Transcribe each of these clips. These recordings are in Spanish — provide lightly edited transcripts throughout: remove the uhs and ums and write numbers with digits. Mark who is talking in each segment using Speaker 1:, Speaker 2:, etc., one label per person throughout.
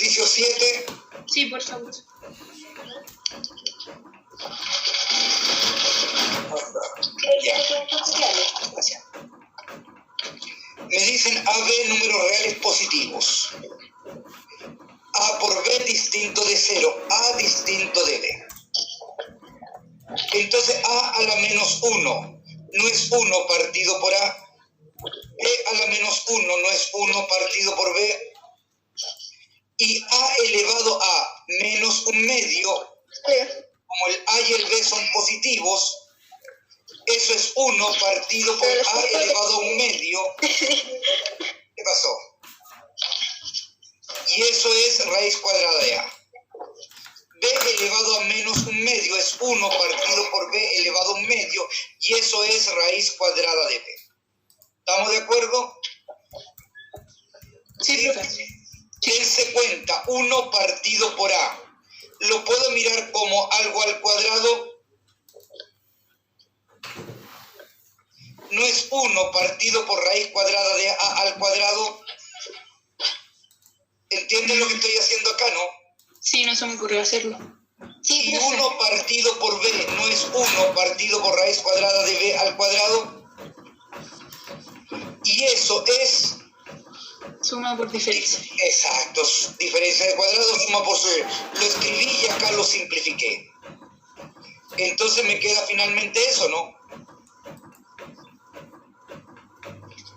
Speaker 1: ejercicio 7.
Speaker 2: Sí, por favor.
Speaker 1: Ya. Gracias. Me dicen AB números reales positivos. A por B distinto de 0, A distinto de B. Entonces A la menos 1 no es 1 partido por A. B a la menos 1 no es 1 partido por B. Y A elevado a menos un medio, como el A y el B son positivos, eso es 1 partido por A elevado a un medio. ¿Qué pasó? Y eso es raíz cuadrada de A. B elevado a menos un medio es 1 partido por B elevado a un medio, y eso es raíz cuadrada de B. ¿Estamos de acuerdo?
Speaker 2: Sí, profe.
Speaker 1: Dense cuenta, 1 partido por A. ¿Lo puedo mirar como algo al cuadrado? ¿No es 1 partido por raíz cuadrada de A al cuadrado? ¿Entienden lo que estoy haciendo acá, no?
Speaker 2: Sí, no se me ocurrió hacerlo.
Speaker 3: Sí,
Speaker 1: ¿Y
Speaker 3: profe.
Speaker 1: 1 partido por B no es 1 partido por raíz cuadrada de B al cuadrado? Y eso es...
Speaker 2: Suma por diferencia.
Speaker 1: Exacto, diferencia de cuadrado, suma por sobre. Lo escribí y acá lo simplifiqué. Entonces me queda finalmente eso, ¿no?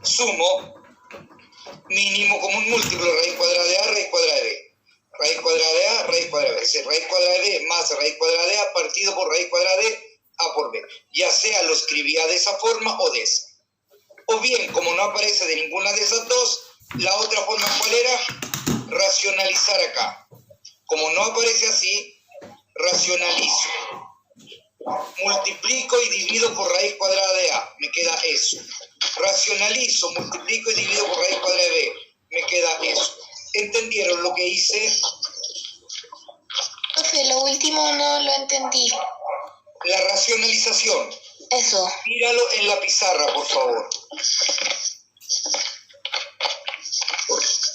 Speaker 1: Sumo mínimo común múltiplo, raíz cuadrada de A, raíz cuadrada de B. Raíz cuadrada de A, raíz cuadrada de B. Es raíz cuadrada de B más raíz cuadrada de A partido por raíz cuadrada de A por B. Ya sea lo escribía de esa forma o de esa. O bien, como no aparece de ninguna de esas dos, la otra forma, ¿cuál era? Racionalizar acá. Como no aparece así, racionalizo. Multiplico y divido por raíz cuadrada de A. Me queda eso. Racionalizo, multiplico y divido por raíz cuadrada de B. Me queda eso. ¿Entendieron lo que hice?
Speaker 3: Profe, lo último no lo entendí.
Speaker 1: La racionalización.
Speaker 3: Eso.
Speaker 1: Míralo en la pizarra, por favor.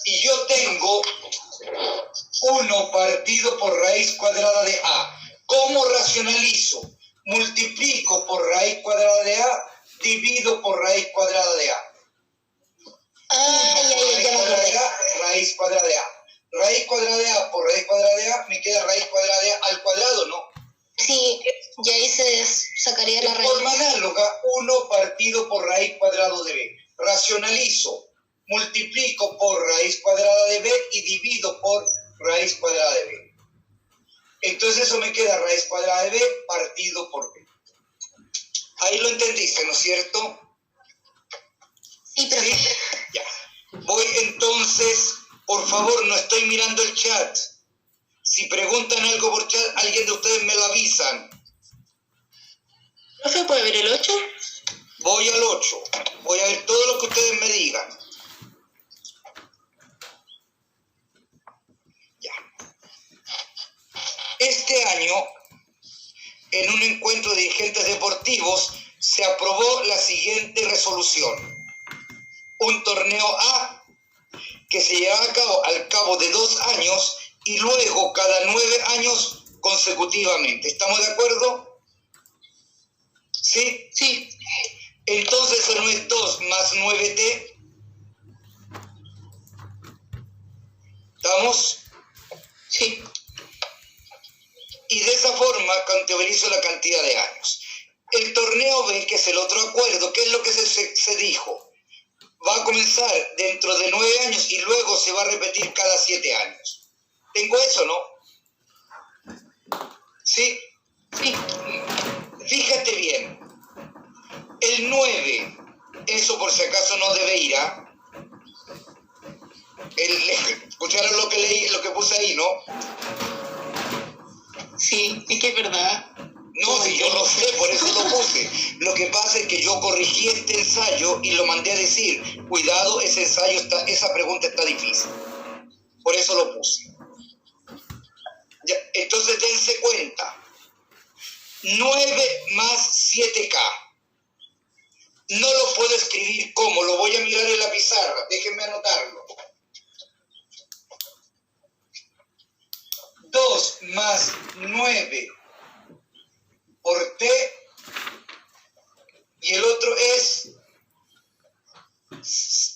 Speaker 1: Y yo tengo 1 partido por raíz cuadrada de A. ¿Cómo racionalizo? Multiplico por raíz cuadrada de A, divido por raíz cuadrada de A.
Speaker 3: Ya me acordé.
Speaker 1: Raíz cuadrada de A. Raíz cuadrada de A por raíz cuadrada de A, me queda raíz cuadrada de A al cuadrado, ¿no?
Speaker 3: Sí, y ahí se sacaría la
Speaker 1: De forma
Speaker 3: raíz.
Speaker 1: análoga, 1 partido por raíz cuadrada de B. Racionalizo, multiplico por raíz cuadrada de B y divido por raíz cuadrada de B. Entonces eso me queda raíz cuadrada de B partido por B. Ahí lo entendiste, ¿no es cierto?
Speaker 3: Sí, profe.
Speaker 1: ¿Sí? Ya. Voy entonces, por favor, no estoy mirando el chat. Si preguntan algo por chat, alguien de ustedes me lo avisan.
Speaker 2: Profe, ¿puede ver el 8?
Speaker 1: Voy al 8. Voy a ver todo lo que ustedes me digan. Ya. Este año, en un encuentro de dirigentes deportivos, se aprobó la siguiente resolución. Un torneo A que se lleva a cabo al cabo de 2 años y luego cada 9 años consecutivamente. ¿Estamos de acuerdo? ¿Sí?
Speaker 2: Sí.
Speaker 1: Entonces eso no es 2 más 9t. ¿Estamos?
Speaker 2: Sí.
Speaker 1: Y de esa forma contabilizo la cantidad de años. El torneo B, que es el otro acuerdo, ¿qué es lo que se dijo? Va a comenzar dentro de 9 años y luego se va a repetir cada 7 años. ¿Tengo eso, no? ¿Sí?
Speaker 2: Sí.
Speaker 1: Fíjate bien. El 9, eso por si acaso no debe ir, ¿ah? ¿Escucharon lo que leí, lo que puse ahí, no?
Speaker 2: Sí, es que es verdad.
Speaker 1: No, si yo lo sé, por eso lo puse. Lo que pasa es que yo corrigí este ensayo y lo mandé a decir, cuidado, ese ensayo esa pregunta está difícil. Por eso lo puse. Ya, entonces dense cuenta. 9 más 7K. No lo puedo escribir como, lo voy a mirar en la pizarra. Déjenme anotarlo. 2 más 9 por t, y el otro es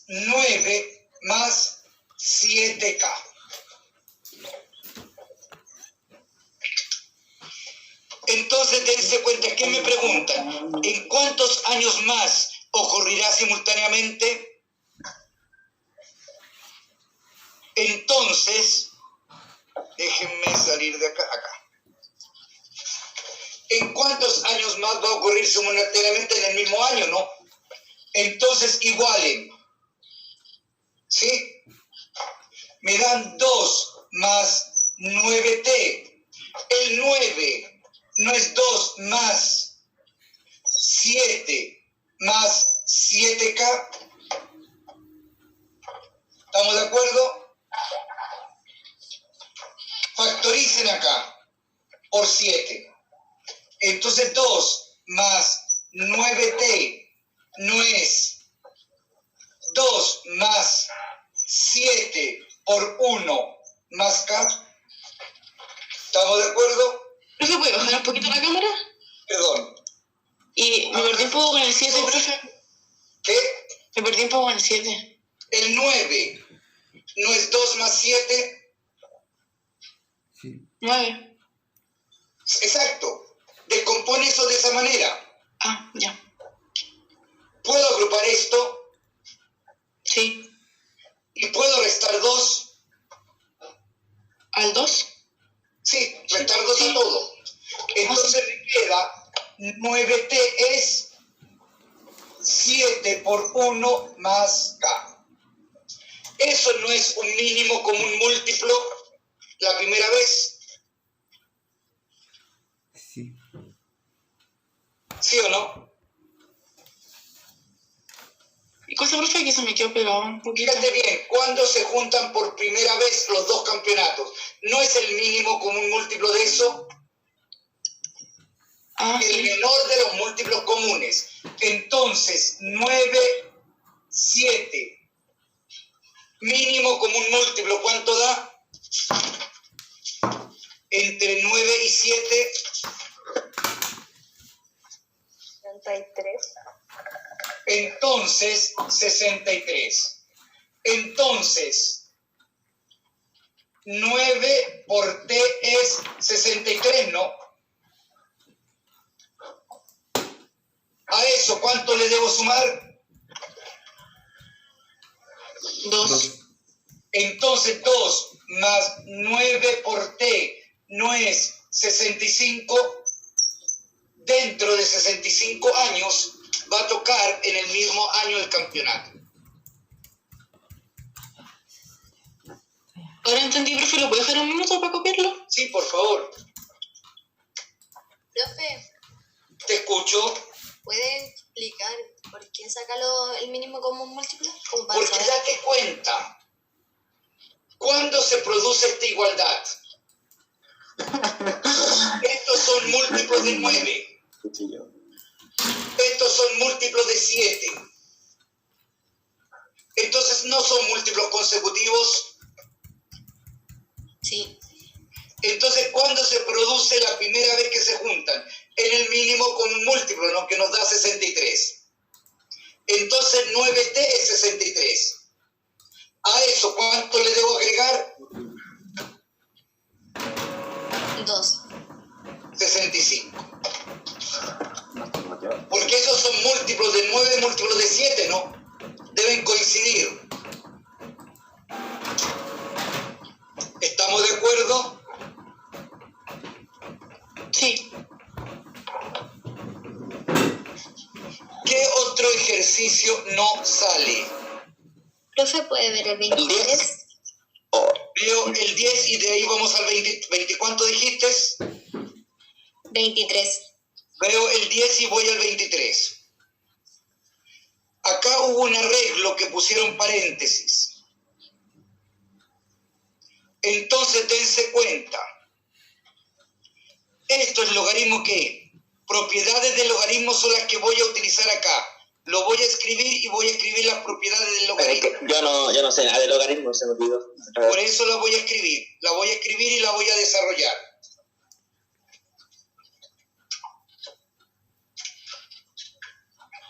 Speaker 1: 9 más 7k. Entonces, dense cuenta, ¿qué me preguntan? ¿En cuántos años más ocurrirá simultáneamente? Entonces, déjenme salir de acá. ¿En cuántos años más va a ocurrir simultáneamente en el mismo año, no? Entonces, igualen. ¿Sí? Me dan 2 más 9t. El 9 no es 2 más 7 más 7k. ¿Estamos de acuerdo? Factoricen acá por 7. Entonces 2 más 9t no es 2 más 7 por 1 más k. ¿Estamos de acuerdo?
Speaker 2: ¿No se puede bajar un poquito la cámara?
Speaker 1: Perdón.
Speaker 2: Y me perdí un poco con el 7, profe.
Speaker 1: ¿Qué?
Speaker 2: Me perdí un poco con el 7.
Speaker 1: El 9 no es 2 más 7.
Speaker 4: Sí.
Speaker 2: 9.
Speaker 1: Exacto. Descompone eso de esa manera.
Speaker 2: Ah, ya.
Speaker 1: Puedo agrupar esto
Speaker 2: Sí.
Speaker 1: y puedo restar 2.
Speaker 2: ¿Al 2?
Speaker 1: Sí, restar 2
Speaker 2: Sí.
Speaker 1: a todo. Entonces me queda 9t es 7 por 1 más k. ¿Eso no es un mínimo común múltiplo la primera vez?
Speaker 4: Sí.
Speaker 1: ¿Sí o no?
Speaker 2: ¿Y cosa, profe, que se me quedó pegado un poquito?
Speaker 1: Fíjate bien, cuando se juntan por primera vez los dos campeonatos, ¿no es el mínimo común múltiplo de eso?
Speaker 2: Ah,
Speaker 1: El
Speaker 2: sí.
Speaker 1: menor de los múltiplos comunes. Entonces, 9, 7. Mínimo común múltiplo, ¿cuánto da? Entre 9 y 7.
Speaker 3: 33.
Speaker 1: Entonces, 63. Entonces, 9 por t es 63, ¿no? A eso, ¿cuánto le debo sumar?
Speaker 2: 2.
Speaker 1: Entonces, 2 más 9 por t no es 65. Dentro de 65 años va a tocar en el mismo año del campeonato.
Speaker 2: Ahora entendí, profe, ¿lo puedo dejar un minuto para copiarlo?
Speaker 1: Sí, por favor,
Speaker 3: Profe,
Speaker 1: te escucho.
Speaker 3: ¿puede explicar por qué saca el mínimo común múltiplo? Como para
Speaker 1: Porque
Speaker 3: saber.
Speaker 1: date cuenta, ¿cuándo se produce esta igualdad? Estos son múltiplos de 9. Estos son múltiplos de 7. Entonces no son múltiplos consecutivos.
Speaker 3: Sí.
Speaker 1: Entonces, ¿cuándo se produce la primera vez que se juntan? En el mínimo con un múltiplo, ¿no? Que nos da 63. Entonces 9t es 63. A eso, ¿cuánto le debo agregar?
Speaker 3: 2.
Speaker 1: 65. Porque esos son múltiplos de 9, múltiplos de 7, ¿no? Deben coincidir. ¿Estamos de acuerdo?
Speaker 2: Sí.
Speaker 1: ¿Qué otro ejercicio no sale?
Speaker 3: Profe, ¿puede ver el 23?
Speaker 1: Veo el 10 y de ahí vamos al 20. ¿Cuánto dijiste?
Speaker 3: 23.
Speaker 1: Veo el 10 y voy al 23. Acá hubo un arreglo que pusieron paréntesis. Entonces dense cuenta. Esto es logaritmo ¿qué? Propiedades del logaritmo son las que voy a utilizar acá. Lo voy a escribir y voy a escribir las propiedades del logaritmo.
Speaker 5: Yo no sé nada de logaritmo, se me olvidó.
Speaker 1: Por eso la voy a escribir. La voy a escribir y la voy a desarrollar.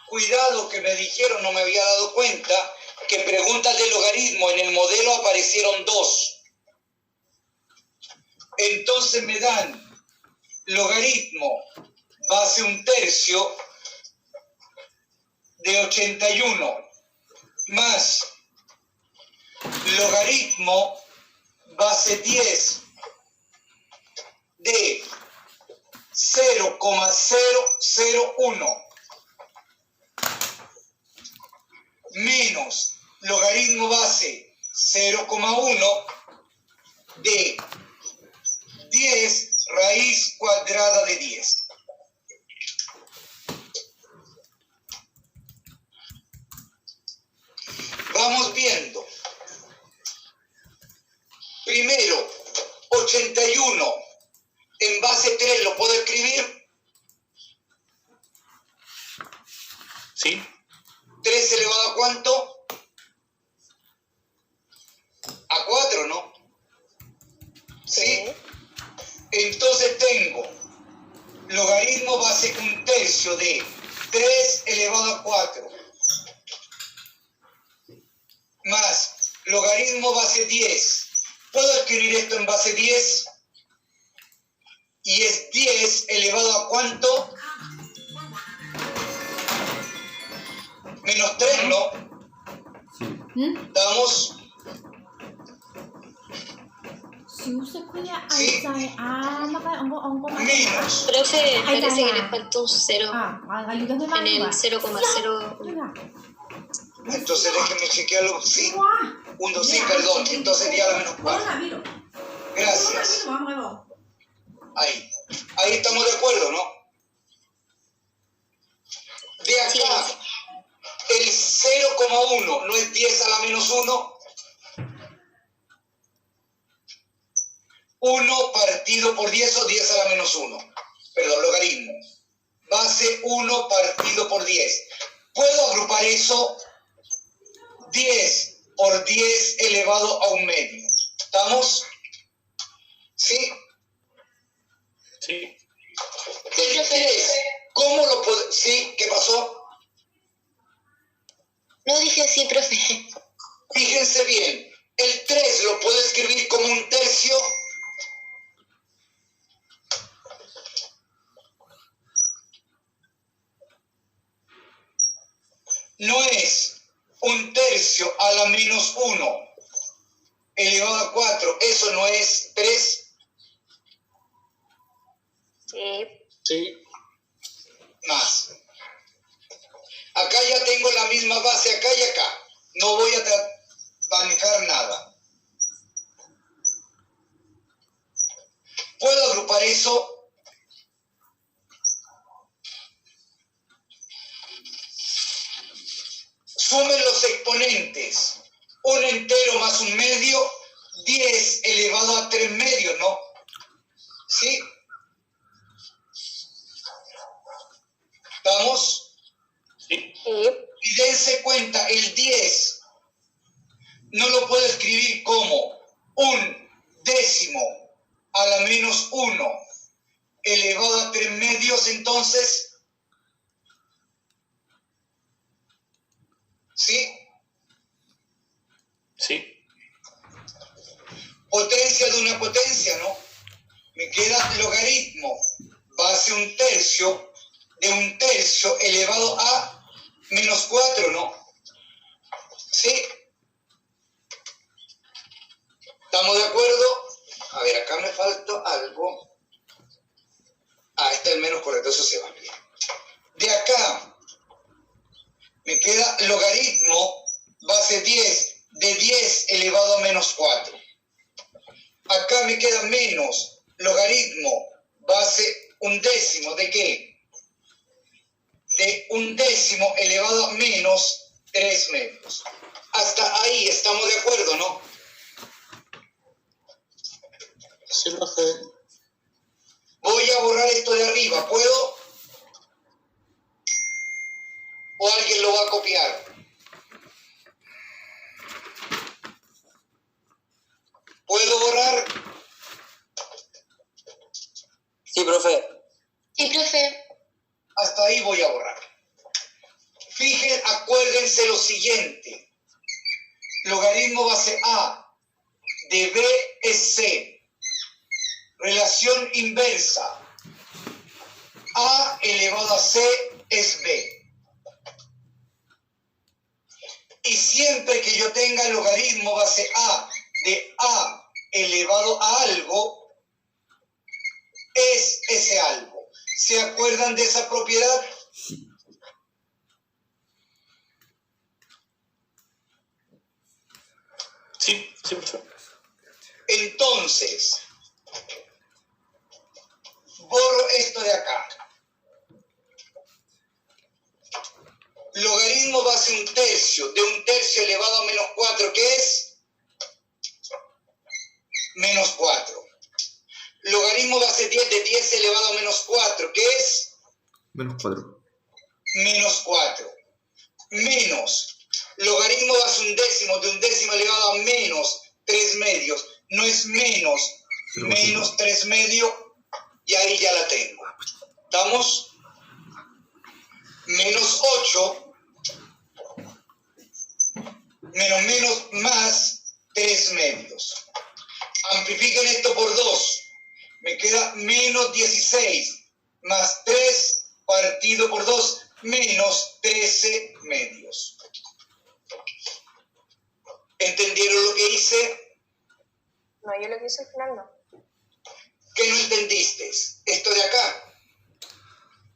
Speaker 1: Cuidado, que me dijeron, no me había dado cuenta, que preguntas de logaritmo en el modelo aparecieron 2. Entonces me dan logaritmo base 1/3 de 81 más logaritmo base 10 de 0,001 menos logaritmo base 0,1 de 10 raíz cuadrada de 10. Vamos viendo. Primero, 81 en base 3, ¿lo puedo escribir?
Speaker 6: Sí.
Speaker 1: 3 elevado a ¿cuánto? A 4, ¿no? ¿Sí? Entonces tengo logaritmo base 1/3 de 3 elevado a 4 más logaritmo base 10. ¿Puedo escribir esto en base 10? Y es 10 elevado a ¿cuánto? Menos 3, ¿no? ¿Estamos? Sí. Menos.
Speaker 3: Profe, parece que le faltó un 0 en el 0,0.
Speaker 1: Entonces déjenme chequearlo. Sí. 1, sí, perdón. Entonces di a la menos 4. Gracias. Ahí. Ahí estamos de acuerdo, ¿no? De acá, el 0,1 no es 10 a la menos 1. 1 partido por 10 o 10 a la menos 1. Perdón, logaritmo. Base 1 partido por 10. ¿Puedo agrupar eso? 10 por 10 elevado a 1/2. ¿Estamos? ¿Sí?
Speaker 6: Sí.
Speaker 1: El 3, ¿cómo lo puedo...? ¿Sí? ¿Qué pasó?
Speaker 3: No dije sí, profe.
Speaker 1: Fíjense bien. El 3 lo puedo escribir como 1/3. No es 1/3 a la menos 1 elevado a 4. Eso no es 3.
Speaker 3: Sí.
Speaker 6: Sí.
Speaker 1: Más. Acá ya tengo la misma base acá y acá. No voy a manejar nada. ¿Puedo agrupar eso? Sumen los exponentes. 1/2 más 1/2, 10 elevado a 3/2, ¿no? ¿Sí? ¿Estamos?
Speaker 6: Sí.
Speaker 1: Y dense cuenta, el 10 no lo puedo escribir como 1/10 a la menos 1 elevado a 3/2, entonces, ¿sí?
Speaker 6: Sí.
Speaker 1: Potencia de una potencia, ¿no? Me queda logaritmo base 1/3 de 1/3 elevado a menos 4, ¿no? ¿Sí? ¿Estamos de acuerdo? A ver, acá me falta algo. Este es el menos correcto, eso se va bien. De acá me queda logaritmo base 10 de 10 elevado a menos 4. Acá me queda menos logaritmo base 1/10 de ¿qué? De 1/10 elevado a menos 3/2. Hasta ahí estamos de acuerdo, ¿no?
Speaker 6: Sí, profe.
Speaker 1: Voy a borrar esto de arriba, ¿puedo? ¿O alguien lo va
Speaker 5: profe.
Speaker 3: Sí, profe.
Speaker 1: Hasta ahí voy a borrar. Acuérdense lo siguiente. Logaritmo base A de B es C. Relación inversa. A elevado a C es B. Y siempre que yo tenga logaritmo base A de A elevado a algo, es ese algo. ¿Se acuerdan de esa propiedad?
Speaker 4: Sí.
Speaker 6: Sí, sí, profe.
Speaker 1: Entonces, borro esto de acá. Logaritmo base un tercio de un tercio elevado a menos 4, ¿qué es? Menos 4. Logaritmo base 10 de 10 elevado a menos 4, ¿qué es?
Speaker 4: Menos 4.
Speaker 1: Menos 4. Menos. Logaritmo base un décimo de un décimo elevado a menos 3 medios. No es menos.
Speaker 4: 0,5.
Speaker 1: Menos 3 medios. Y ahí ya la tengo. ¿Estamos? Menos 8. Menos más 3 medios. Amplifiquen esto por 2. Me queda menos 16 más 3 partido por 2 menos 13 medios. ¿Entendieron lo que hice?
Speaker 3: No, yo lo que hice al final no.
Speaker 1: ¿Qué no entendiste? ¿Esto de acá?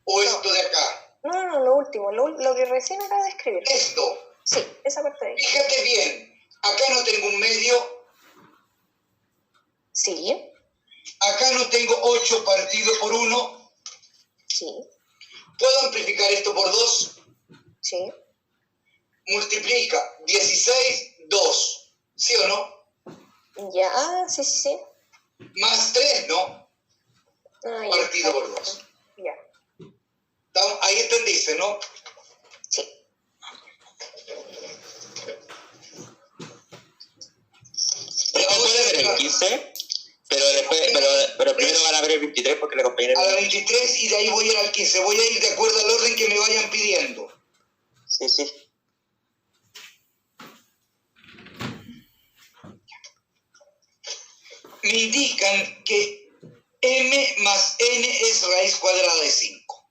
Speaker 1: ¿O esto de acá?
Speaker 3: No, lo último, lo que recién acabo de escribir.
Speaker 1: Esto.
Speaker 3: Sí, esa parte de ahí.
Speaker 1: Fíjate bien. Acá no tengo un medio.
Speaker 3: Sí,
Speaker 1: Acá no tengo 8 partido por 1.
Speaker 3: sí,
Speaker 1: ¿Puedo amplificar esto por 2?
Speaker 3: sí.
Speaker 1: Multiplica 16, 2. ¿Sí o no?
Speaker 3: Ya, sí.
Speaker 1: Más 3, ¿no?
Speaker 3: Ah, ya.
Speaker 1: Partido por 2.
Speaker 3: Ya,
Speaker 1: Ahí entendiste, ¿no?
Speaker 3: sí.
Speaker 5: Después puede ver el 15, pero primero van a ver el 23 porque le acompañé
Speaker 1: A la 23 y de ahí voy a ir al 15. Voy a ir de acuerdo al orden que me vayan pidiendo.
Speaker 5: Sí.
Speaker 1: Me indican que m más n es raíz cuadrada de 5.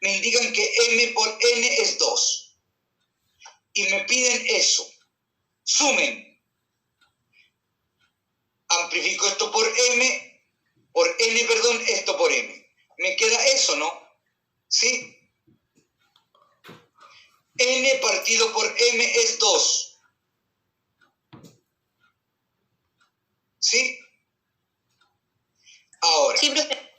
Speaker 1: Me indican que m por n es 2. Y me piden eso. Sumen. Amplifico esto por n, esto por m. Me queda eso, ¿no? ¿Sí? N partido por m es 2. ¿Sí? Ahora,
Speaker 3: Sí, profe.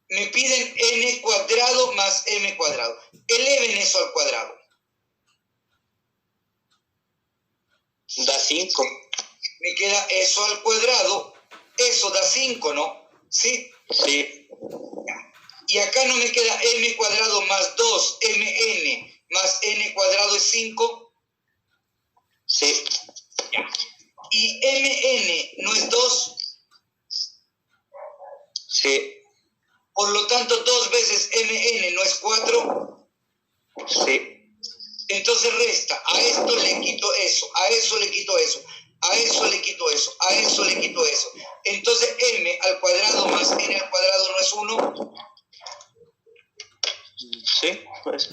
Speaker 1: me piden n cuadrado más m cuadrado. Eleven eso al cuadrado.
Speaker 5: Da 5.
Speaker 1: Me queda eso al cuadrado. Eso da 5, ¿no? ¿Sí?
Speaker 5: Sí.
Speaker 1: Y acá no me queda m cuadrado más 2mn más n cuadrado es 5.
Speaker 5: Sí.
Speaker 1: Y mn no es 2.
Speaker 5: Sí.
Speaker 1: Por lo tanto, 2 veces mn no es 4.
Speaker 5: Sí.
Speaker 1: Entonces resta. A esto le quito eso. A eso le quito eso. A eso le quito eso. A eso le quito eso. Entonces m al cuadrado más n al cuadrado no es 1.
Speaker 5: Sí, pues.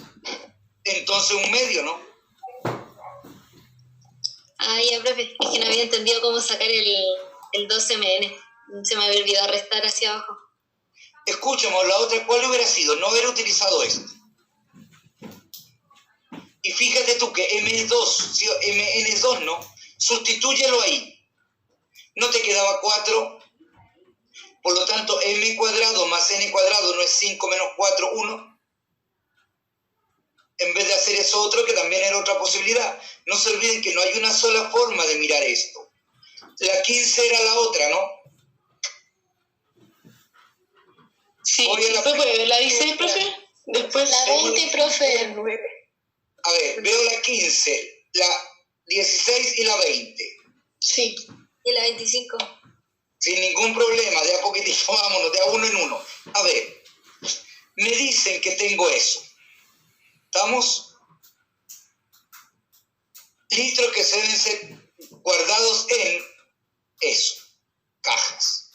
Speaker 1: Entonces un medio, ¿no?
Speaker 3: Ah, ya, profe. Es que no había entendido cómo sacar el 2mn. Se me había olvidado restar hacia abajo.
Speaker 1: Escuchemos, la otra, ¿cuál hubiera sido? No haber utilizado esto. Y fíjate tú que m es 2, ¿sí? mn es 2, ¿no? Sustitúyelo ahí. No te quedaba 4. Por lo tanto, m cuadrado más n cuadrado no es 5 menos 4, 1. En vez de hacer eso otro, que también era otra posibilidad. No se olviden que no hay una sola forma de mirar esto. La 15 era la otra, ¿no?
Speaker 2: Sí,
Speaker 1: Voy a la
Speaker 2: ¿después puede ver la 16, profe? Después.
Speaker 3: La 20, profe.
Speaker 1: A ver, veo la 15, la 16 y la 20.
Speaker 2: Sí.
Speaker 3: Y la 25.
Speaker 1: Sin ningún problema, de a poquitito, vámonos, de a uno en uno. A ver, me dicen que tengo eso. ¿Estamos? Litros que se deben ser guardados en eso, cajas.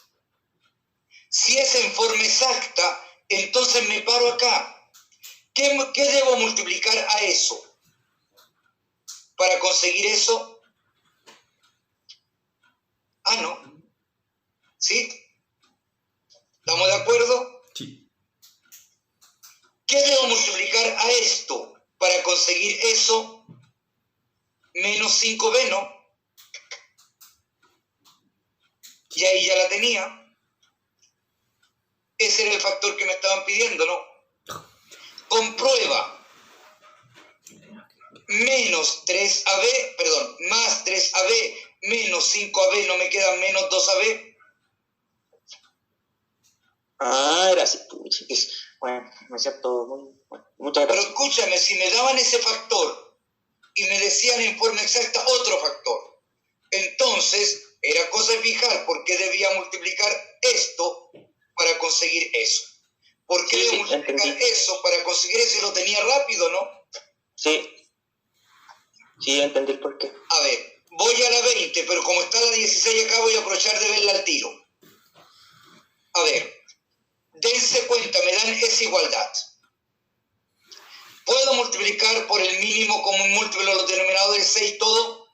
Speaker 1: Si es en forma exacta, entonces me paro acá. ¿Qué debo multiplicar a eso? Para conseguir eso. Ah, no. ¿Sí? ¿Estamos de acuerdo?
Speaker 4: Sí.
Speaker 1: ¿Qué debo multiplicar a esto para conseguir eso? Menos 5b, ¿no? Y ahí ya la tenía. Ese era el factor que me estaban pidiendo, ¿no? Comprueba. Menos 3ab, perdón, más 3ab, menos 5ab, no me queda menos 2ab.
Speaker 5: Ah, era así. Pucha, bueno, me siento muy... Bueno, muchas
Speaker 1: Pero
Speaker 5: gracias.
Speaker 1: escúchame, si me daban ese factor y me decían en forma exacta otro factor, entonces era cosa de fijar por qué debía multiplicar esto para conseguir eso. ¿Por qué
Speaker 5: Sí,
Speaker 1: debo
Speaker 5: sí,
Speaker 1: multiplicar
Speaker 5: entendí.
Speaker 1: eso para conseguir eso y lo tenía rápido, no?
Speaker 5: Sí. Sí, entendí el porqué.
Speaker 1: A ver, voy a la 20, pero como está la 16 acá voy a aprovechar de verla al tiro. A ver, dense cuenta, me dan esa igualdad. ¿Puedo multiplicar por el mínimo como un múltiplo los denominadores 6 todo?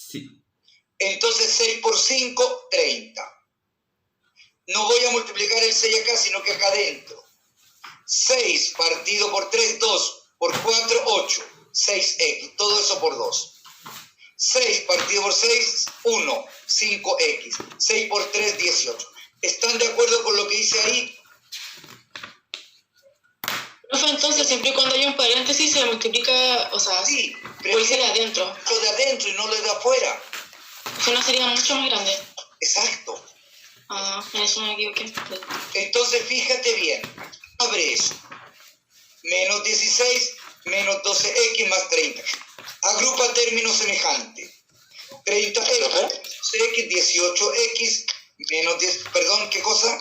Speaker 4: Sí.
Speaker 1: Entonces 6 por 5, 30. No voy a multiplicar el 6 acá, sino que acá adentro. 6 partido por 3, 2. Por 4, 8. 6x. Todo eso por 2. 6 partido por 6, 1. 5x. 6 por 3, 18. ¿Están de acuerdo con lo que hice ahí?
Speaker 2: Profe, entonces, siempre y cuando hay un paréntesis se multiplica, o sea,
Speaker 1: Sí.
Speaker 2: puede ser adentro.
Speaker 1: Lo de adentro y no lo de afuera.
Speaker 2: Si no sería mucho más grande.
Speaker 1: Exacto.
Speaker 2: Ah, en eso me equivoqué.
Speaker 1: Entonces fíjate bien. Abre eso. Menos 16, menos 12x más 30. Agrupa términos semejantes. 30x, 18x, menos 10, perdón, ¿qué cosa?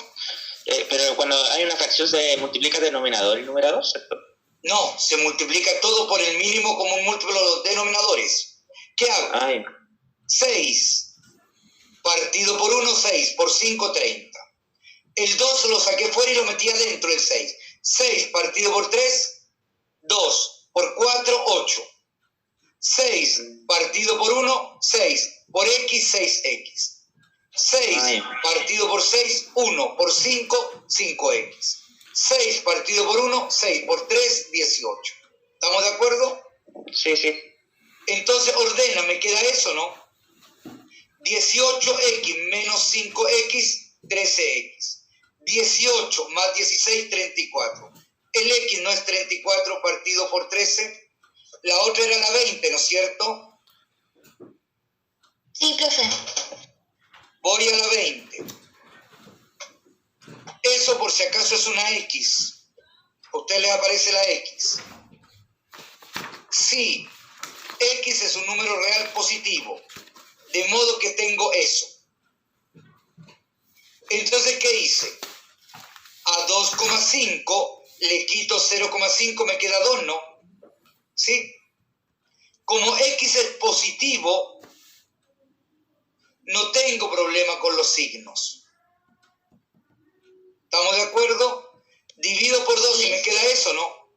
Speaker 5: Pero cuando hay una fracción se multiplica denominador y numerador, ¿cierto?
Speaker 1: No, se multiplica todo por el mínimo como un múltiplo de los denominadores. ¿Qué hago?
Speaker 5: Ay,
Speaker 1: 6 partido por 1, 6 por 5, 30. El 2 lo saqué fuera y lo metí adentro el 6. 6 partido por 3, 2 por 4, 8. 6 partido por 1, 6 por x, 6x. 6
Speaker 5: Ay.
Speaker 1: partido por 6, 1 por 5, 5x. 6 partido por 1, 6 por 3, 18. ¿Estamos de acuerdo?
Speaker 5: sí, sí.
Speaker 1: Entonces ordena, me queda eso, ¿no? 18x menos 5x, 13x. 18 más 16, 34. El x no es 34 partido por 13. La otra era la 20, ¿no es cierto?
Speaker 3: Sí, profe.
Speaker 1: Voy a la 20. Eso por si acaso es una x. A usted les aparece la x. Sí, x es un número real positivo. De modo que tengo eso. Entonces, ¿qué hice? A 2,5 le quito 0,5, me queda 2, ¿no? ¿Sí? Como x es positivo, no tengo problema con los signos. ¿Estamos de acuerdo? Divido por 2 y me queda eso, ¿no?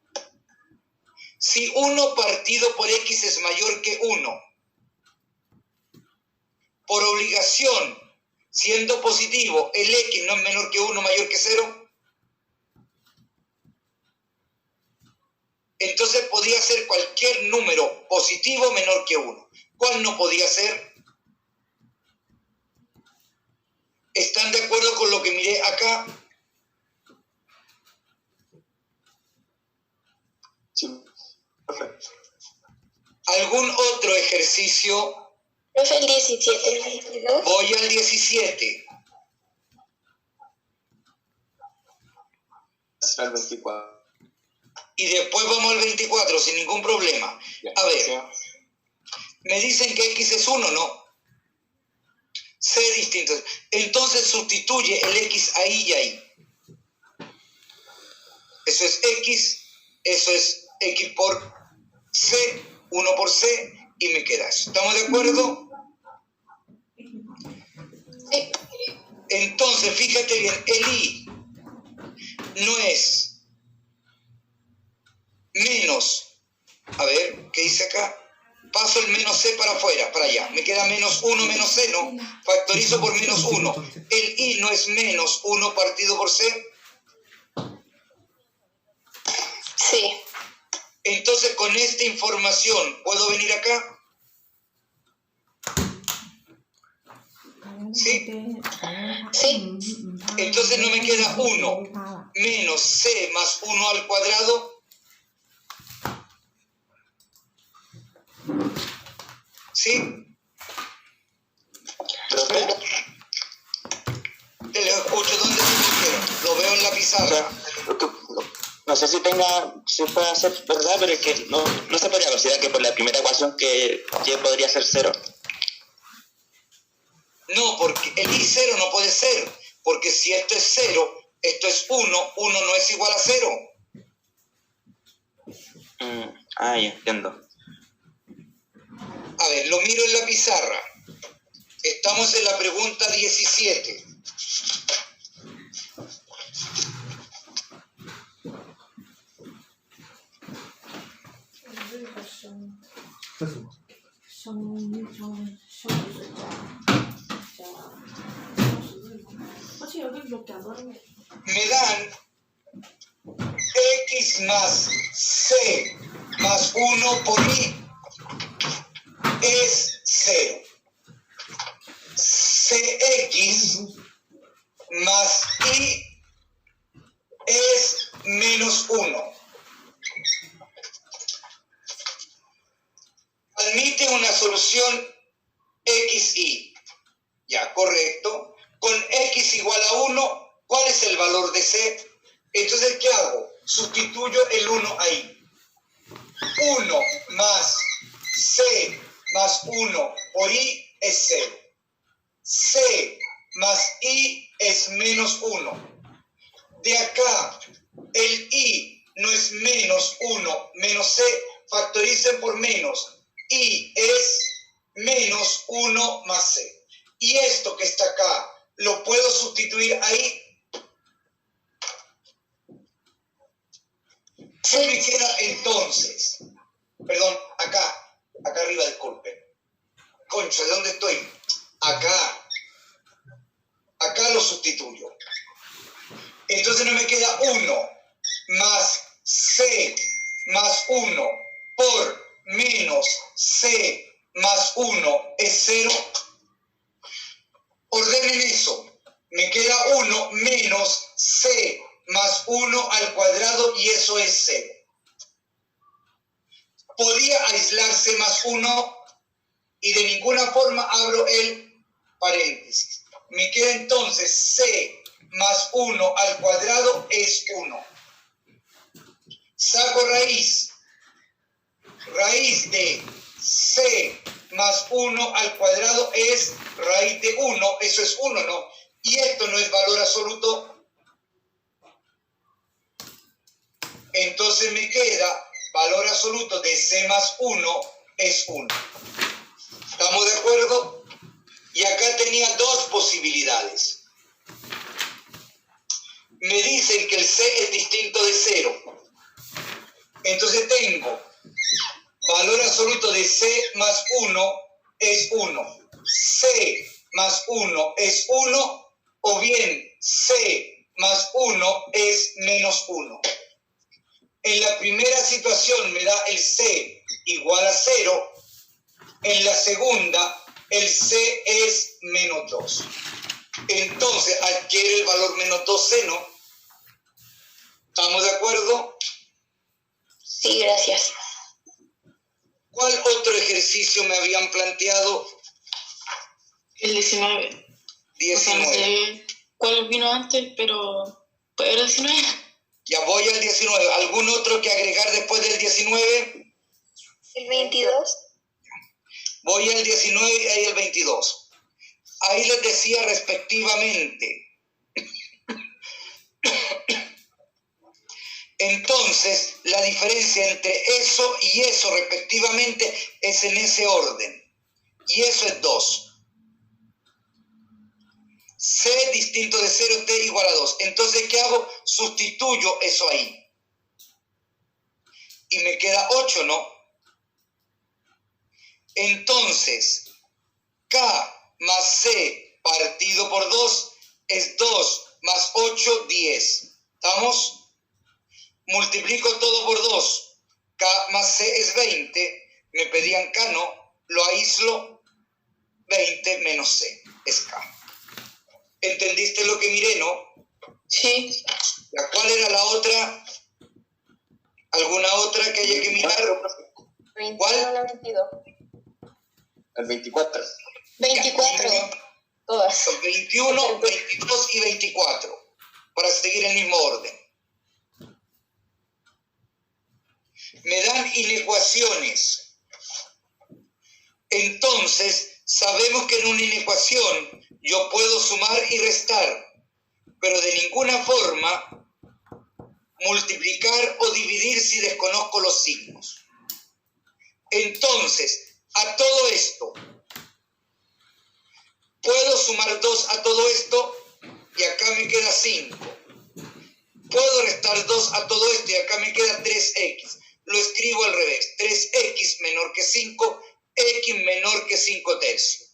Speaker 1: Si 1 partido por x es mayor que 1, por obligación, siendo positivo, el x no es menor que 1, mayor que 0. Entonces podía ser cualquier número positivo menor que 1. ¿Cuál no podía ser? ¿Están de acuerdo con lo que miré acá?
Speaker 5: Sí. Perfecto.
Speaker 1: ¿Algún otro ejercicio?
Speaker 3: Profe, el 17, ¿no?
Speaker 1: Voy al 17.
Speaker 5: Al 24.
Speaker 1: Y después vamos al 24 sin ningún problema. A ver, me dicen que x es 1, ¿no? C distinto. Entonces sustituye el X ahí y ahí. Eso es X por C, 1 por C, y me queda eso. ¿Estamos de acuerdo?
Speaker 3: Sí.
Speaker 1: Entonces, fíjate bien, el I no es menos, a ver, ¿qué dice acá? Paso el menos C para afuera, para allá. Me queda menos 1 menos C, ¿no? Factorizo por menos 1. El I no es menos 1 partido por C.
Speaker 3: Sí.
Speaker 1: Entonces, con esta información, ¿puedo venir acá? ¿Sí?
Speaker 3: Sí.
Speaker 1: Entonces no me queda 1 menos C más 1 al cuadrado. ¿Sí?
Speaker 5: Profe,
Speaker 1: Te lo escucho. ¿Dónde se pusieron? Lo veo en la pizarra.
Speaker 5: no sé si puede ser verdad, pero es que no se podría considerar que por la primera ecuación que Y podría ser 0.
Speaker 1: No, porque el I0 no puede ser. Porque si esto es 0, esto es 1, 1 no es igual a 0.
Speaker 5: Ya entiendo.
Speaker 1: A ver, lo miro en la pizarra. Estamos en la pregunta 17. Me dan X más C más 1 por I es 0. CX más I es menos 1. Admite una solución XY. Ya, correcto. Con X igual a 1, ¿cuál es el valor de C? Entonces, ¿qué hago? Sustituyo el 1 ahí. 1 más C más 1 por I es 0. C más I es menos 1. De acá, el I no es menos 1 menos C, factoricen por menos. I es menos 1 más C. Y esto que está acá, ¿lo puedo sustituir ahí? ¿Qué me queda entonces? Perdón, acá arriba, disculpen. Concha, ¿de dónde estoy? Acá lo sustituyo. Entonces no me queda 1 más C más 1 por menos C más 1 es 0. Ordenen eso. Me queda 1 menos C más 1 al cuadrado y eso es 0. Podía aislarse más 1 y de ninguna forma abro el paréntesis. Me queda entonces C más 1 al cuadrado es 1. Saco raíz. Raíz de C más 1 al cuadrado es raíz de 1. Eso es 1, ¿no? Y esto no es valor absoluto. Entonces me queda valor absoluto de C más 1 es 1. ¿Estamos de acuerdo? Y acá tenía dos posibilidades. Me dicen que el C es distinto de 0. Entonces tengo valor absoluto de C más 1 es 1. C más 1 es 1. O bien C más 1 es menos 1. En la primera situación me da el C igual a 0. En la segunda, el C es menos 2. Entonces adquiere el valor menos 2C, ¿no? ¿Estamos de acuerdo?
Speaker 3: Sí, gracias.
Speaker 1: ¿Cuál otro ejercicio me habían planteado?
Speaker 2: El 19.
Speaker 1: 19.
Speaker 2: O sea, no sé cuál vino antes, pero ¿puede el 19?
Speaker 1: Ya voy al 19. ¿Algún otro que agregar después del 19?
Speaker 3: El 22.
Speaker 1: Voy al 19 y ahí el 22. Ahí les decía respectivamente. Entonces, la diferencia entre eso y eso respectivamente es en ese orden. Y eso es 2. C distinto de 0, T igual a 2. Entonces, ¿qué hago? Sustituyo eso ahí. Y me queda 8, ¿no? Entonces, K más C partido por 2 es 2 más 8, 10. ¿Estamos? Multiplico todo por 2. K más C es 20. Me pedían K, ¿no? Lo aíslo. 20 menos C es K. ¿Entendiste lo que miré, no?
Speaker 2: Sí.
Speaker 1: ¿Cuál era la otra? ¿Alguna otra que haya que mirar?
Speaker 3: 21
Speaker 1: ¿Cuál?
Speaker 3: a la 22.
Speaker 5: El 24.
Speaker 3: 24. Todas.
Speaker 1: 21, 22 y 24. Para seguir el mismo orden. Me dan inecuaciones. Entonces, sabemos que en una inecuación yo puedo sumar y restar, pero de ninguna forma multiplicar o dividir si desconozco los signos. Entonces, a todo esto, puedo sumar 2 a todo esto y acá me queda 5. Puedo restar 2 a todo esto y acá me queda 3x. Lo escribo al revés. 3x menor que 5, x menor que 5 tercios.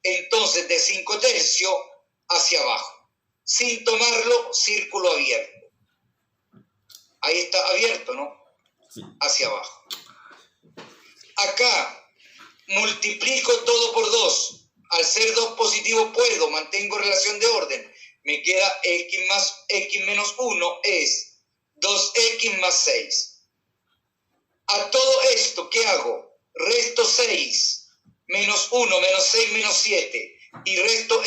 Speaker 1: Entonces, de 5 tercios hacia abajo. Sin tomarlo, círculo abierto. Ahí está abierto, ¿no?
Speaker 4: Sí.
Speaker 1: Hacia abajo. Acá, multiplico todo por 2. Al ser 2 positivo puedo, mantengo relación de orden. Me queda x menos 1 es 2x más 6. A todo esto, ¿qué hago? Resto 6 menos 1 menos 6 menos 7 y resto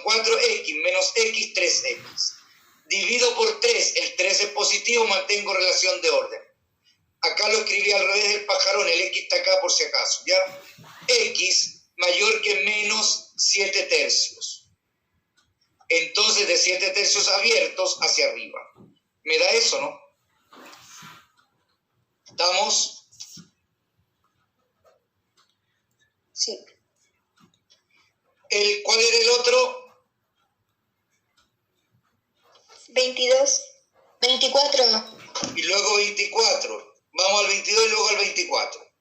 Speaker 1: 4x menos x 3x. Divido por 3, el 3 es positivo, mantengo relación de orden. Acá lo escribí al revés del pajarón, el x está acá por si acaso, ¿ya? X mayor que menos 7 tercios. Entonces, de 7 tercios abiertos hacia arriba. ¿Me da eso, no? ¿Estamos?
Speaker 3: Sí.
Speaker 1: ¿Cuál era el otro?
Speaker 3: 22. 24.
Speaker 1: Y luego 24. Vamos al 22 y luego al 24.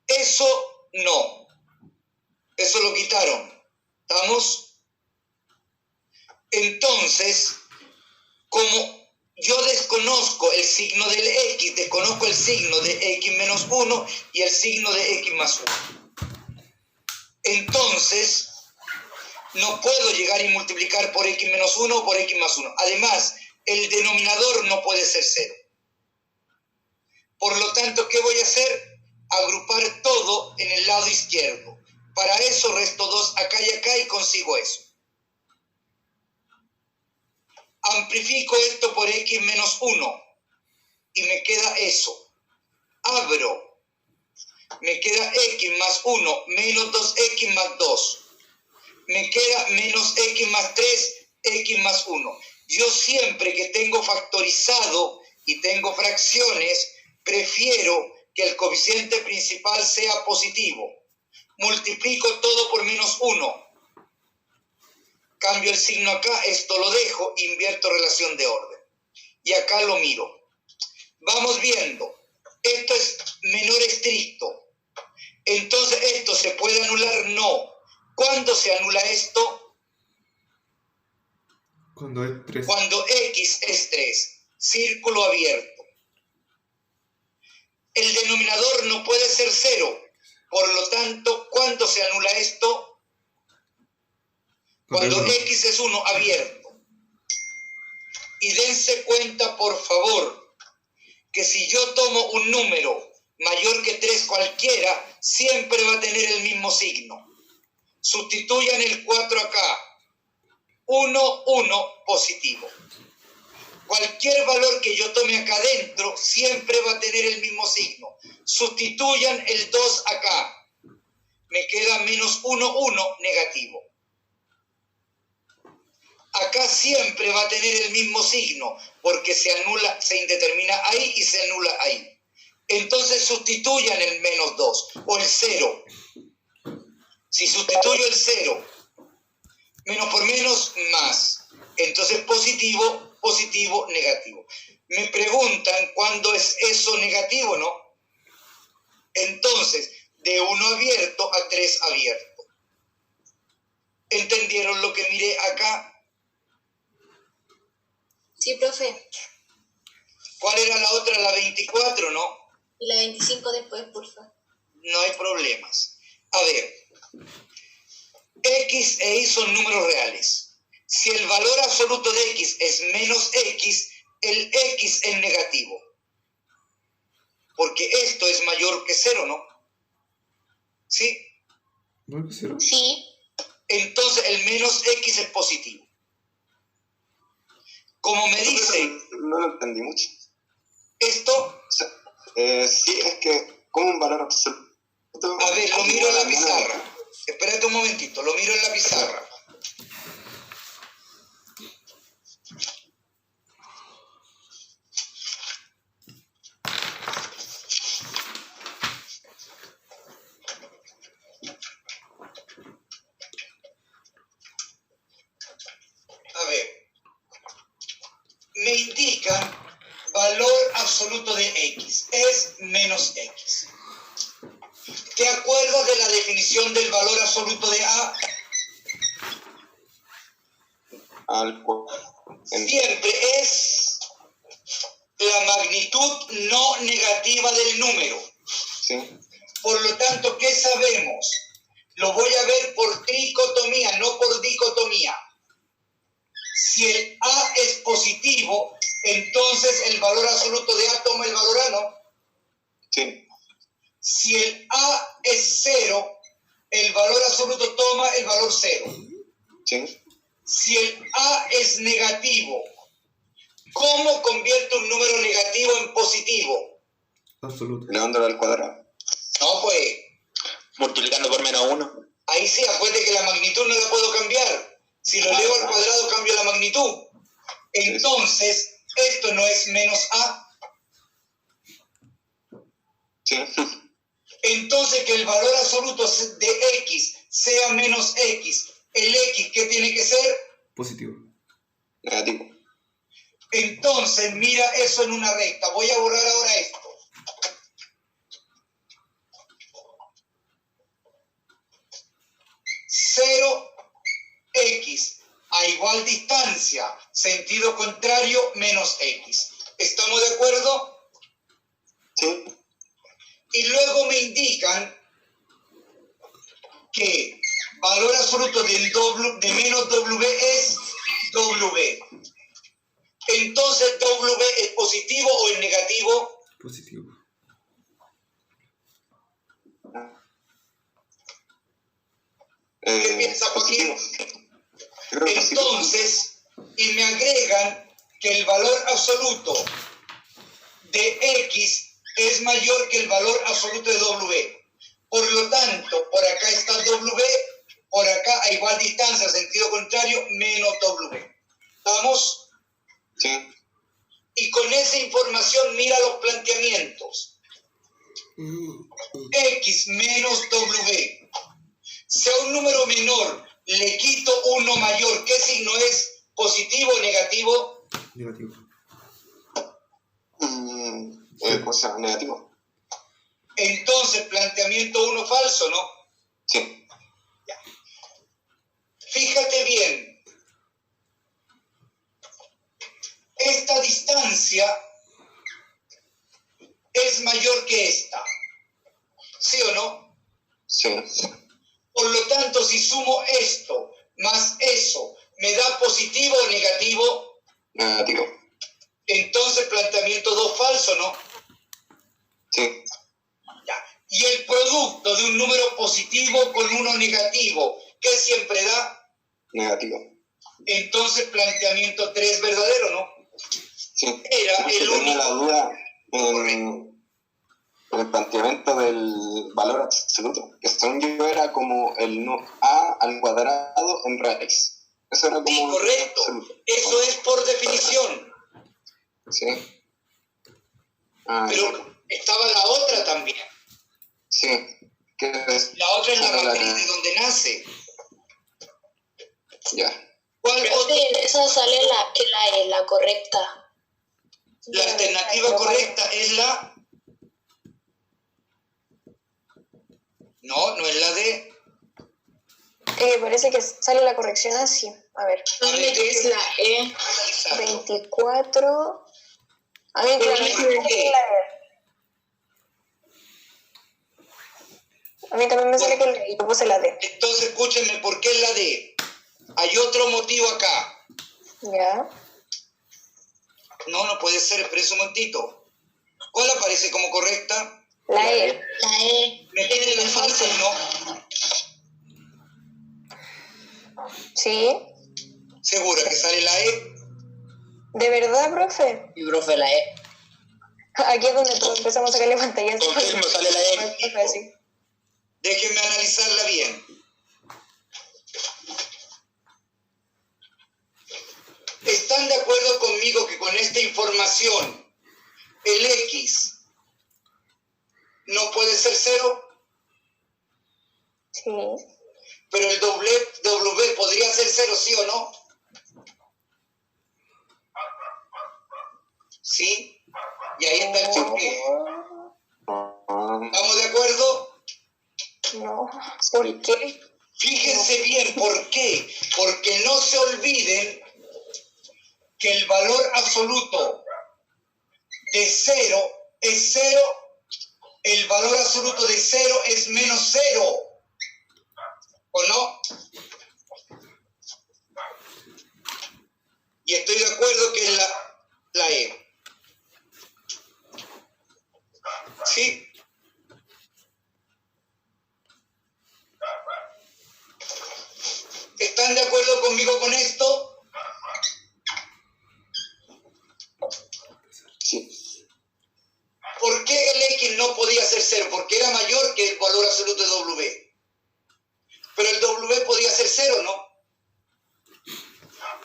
Speaker 1: Eso no. Eso lo quitaron. ¿Estamos? Entonces, como yo desconozco el signo del x, desconozco el signo de x menos 1 y el signo de x más 1. Entonces, no puedo llegar y multiplicar por x menos 1 o por x más 1. Además, el denominador no puede ser 0. Por lo tanto, ¿qué voy a hacer? Agrupar todo en el lado izquierdo. Para eso resto 2 acá y consigo eso. Amplifico esto por x menos 1 y me queda eso. Abro. Me queda x más 1 menos 2x más 2. Me queda menos x más 3, x más 1. Yo siempre que tengo factorizado y tengo fracciones, prefiero que el coeficiente principal sea positivo. Multiplico todo por menos 1. Cambio el signo acá, esto lo dejo, invierto relación de orden. Y acá lo miro. Vamos viendo. Esto es menor estricto. Entonces, ¿esto se puede anular? No. ¿Cuándo se anula esto?
Speaker 4: Cuando es 3.
Speaker 1: Cuando x es 3. Círculo abierto. El denominador no puede ser 0. Por lo tanto, ¿cuándo se anula esto? Cuando x es 1 abierto. Y dense cuenta, por favor, que si yo tomo un número mayor que 3 cualquiera, siempre va a tener el mismo signo. Sustituyan el 4 acá. 1, 1, positivo. Cualquier valor que yo tome acá adentro, siempre va a tener el mismo signo. Sustituyan el 2 acá. me queda menos 1, 1 negativo. Acá siempre va a tener el mismo signo, porque se anula, se indetermina ahí y se anula ahí. Entonces sustituyan el menos 2 o el 0. Si sustituyo el 0, menos por menos, más. Entonces positivo, positivo, negativo. Me preguntan cuándo es eso negativo, ¿no? Entonces, de 1 abierto a 3 abierto. ¿Entendieron lo que miré acá?
Speaker 3: Sí, profe.
Speaker 1: ¿Cuál era la otra? La 24, ¿no?
Speaker 3: Y la 25 después, por favor.
Speaker 1: No hay problemas. A ver, X e Y son números reales. Si el valor absoluto de X es menos X, el X es negativo. Porque esto es mayor que 0, ¿no? ¿Sí?
Speaker 4: ¿No es cero?
Speaker 3: Sí.
Speaker 1: Entonces el menos X es positivo. Como me dice
Speaker 7: No lo entendí mucho.
Speaker 1: esto,
Speaker 7: Sí, es que como un valor absoluto.
Speaker 1: a ver, lo miro en la pizarra. Espérate un momentito, lo miro en la pizarra. A ver, me indican valor absoluto de X, es menos X. ¿Te acuerdas de la definición del valor absoluto de A? Siempre es la magnitud no negativa del número.
Speaker 7: Sí.
Speaker 1: Por lo tanto, ¿qué sabemos? Lo voy a ver por tricotomía, no por dicotomía. Si el A es positivo, entonces el valor absoluto de A toma el valor A, ¿no?
Speaker 7: Sí.
Speaker 1: Si el A es 0, el valor absoluto toma el valor 0.
Speaker 7: Sí.
Speaker 1: Si el A es negativo, ¿cómo convierto un número negativo en positivo?
Speaker 4: Absoluto.
Speaker 7: Elevándolo al cuadrado.
Speaker 1: No, pues,
Speaker 5: Multiplicando por menos 1.
Speaker 1: ahí sí, acuérdate que la magnitud no la puedo cambiar. Si lo elevo al cuadrado, cambio la magnitud. Entonces, esto no es menos A.
Speaker 7: Sí.
Speaker 1: Entonces, que el valor absoluto de X sea menos X, el X, ¿qué tiene que ser?
Speaker 4: Positivo.
Speaker 7: Negativo.
Speaker 1: Entonces, mira eso en una recta. Voy a borrar ahora esto. Cero X a igual distancia, sentido contrario, menos X. ¿Estamos de acuerdo?
Speaker 7: Sí.
Speaker 1: Y luego me indican que valor absoluto de menos W es W. Entonces, W es positivo o es negativo.
Speaker 4: Positivo.
Speaker 1: ¿Qué piensa Joaquín?
Speaker 7: Creo que sí.
Speaker 1: Entonces, y me agregan que el valor absoluto de X es mayor que el valor absoluto de W. Por lo tanto, por acá está W, por acá a igual distancia, sentido contrario, menos W. ¿Estamos?
Speaker 7: Sí.
Speaker 1: Y con esa información mira los planteamientos. X menos W. Si a un número menor le quito uno mayor, ¿qué signo es? ¿Positivo o negativo?
Speaker 4: Negativo.
Speaker 7: Cosa negativo.
Speaker 1: Entonces, planteamiento 1 falso, ¿no?
Speaker 7: Sí.
Speaker 1: Ya. Fíjate bien. Esta distancia es mayor que esta. ¿Sí o no?
Speaker 7: Sí.
Speaker 1: Por lo tanto, si sumo esto más eso, ¿me da positivo o negativo?
Speaker 7: Negativo.
Speaker 1: Entonces, planteamiento 2 falso, ¿no?
Speaker 7: Sí.
Speaker 1: Ya. Y el producto de un número positivo con uno negativo, ¿qué siempre da?
Speaker 7: Negativo.
Speaker 1: Entonces, planteamiento 3 verdadero, ¿no?
Speaker 7: Sí.
Speaker 1: Era
Speaker 7: Porque
Speaker 1: el
Speaker 7: tenía la
Speaker 1: único.
Speaker 7: duda el planteamiento del valor absoluto, que según yo era como el no a al cuadrado en raíz. Eso era como...
Speaker 1: Sí, correcto.
Speaker 7: Absoluto.
Speaker 1: Eso es por definición.
Speaker 7: Sí. Ah,
Speaker 1: Pero estaba la otra también.
Speaker 7: sí. Que es...
Speaker 1: La otra es la
Speaker 7: Ahora
Speaker 1: matriz de donde nace.
Speaker 7: Ya.
Speaker 1: ¿Cuál otra?
Speaker 3: Esa sale la correcta.
Speaker 1: La alternativa correcta es la... No, no es la D.
Speaker 8: Parece que sale la corrección así. A ver,
Speaker 2: Dame que es la E.
Speaker 1: Analizarlo.
Speaker 8: 24. A mí,
Speaker 1: Pero
Speaker 8: claro,
Speaker 1: no
Speaker 8: me
Speaker 1: es
Speaker 8: sale
Speaker 1: por qué.
Speaker 8: que la E. A mí también me sale que la E, yo puse la D.
Speaker 1: Entonces, escúchenme, ¿por qué es la D? Hay otro motivo acá.
Speaker 8: Ya.
Speaker 1: No puede ser, espera un momentito. ¿Cuál aparece como correcta?
Speaker 8: La E.
Speaker 3: La E.
Speaker 1: Me tiene la falsa, ¿no?
Speaker 8: Sí.
Speaker 1: ¿Segura que sale la E?
Speaker 8: ¿De verdad, profe?
Speaker 6: Y profe, la E.
Speaker 8: Aquí es donde todos empezamos a sacarle pantallas.
Speaker 5: Confirmo, sale la E.
Speaker 8: Profe, sí.
Speaker 1: Déjenme analizarla bien. ¿Están de acuerdo conmigo que con esta información el X no puede ser 0,
Speaker 8: Sí.
Speaker 1: pero el W podría ser 0, sí o no? ¿Sí? Y ahí está el porqué. ¿Estamos de acuerdo?
Speaker 8: No. ¿Por qué?
Speaker 1: Fíjense bien, ¿por qué? Porque no se olviden que el valor absoluto de 0 es 0, el valor absoluto de 0 es menos 0, ¿o no? Y estoy de acuerdo que es la E. ¿Sí? ¿Están de acuerdo conmigo con esto?
Speaker 7: Sí.
Speaker 1: ¿Por qué el X no podía ser 0? Porque era mayor que el valor absoluto de W. Pero el W podía ser 0, ¿no?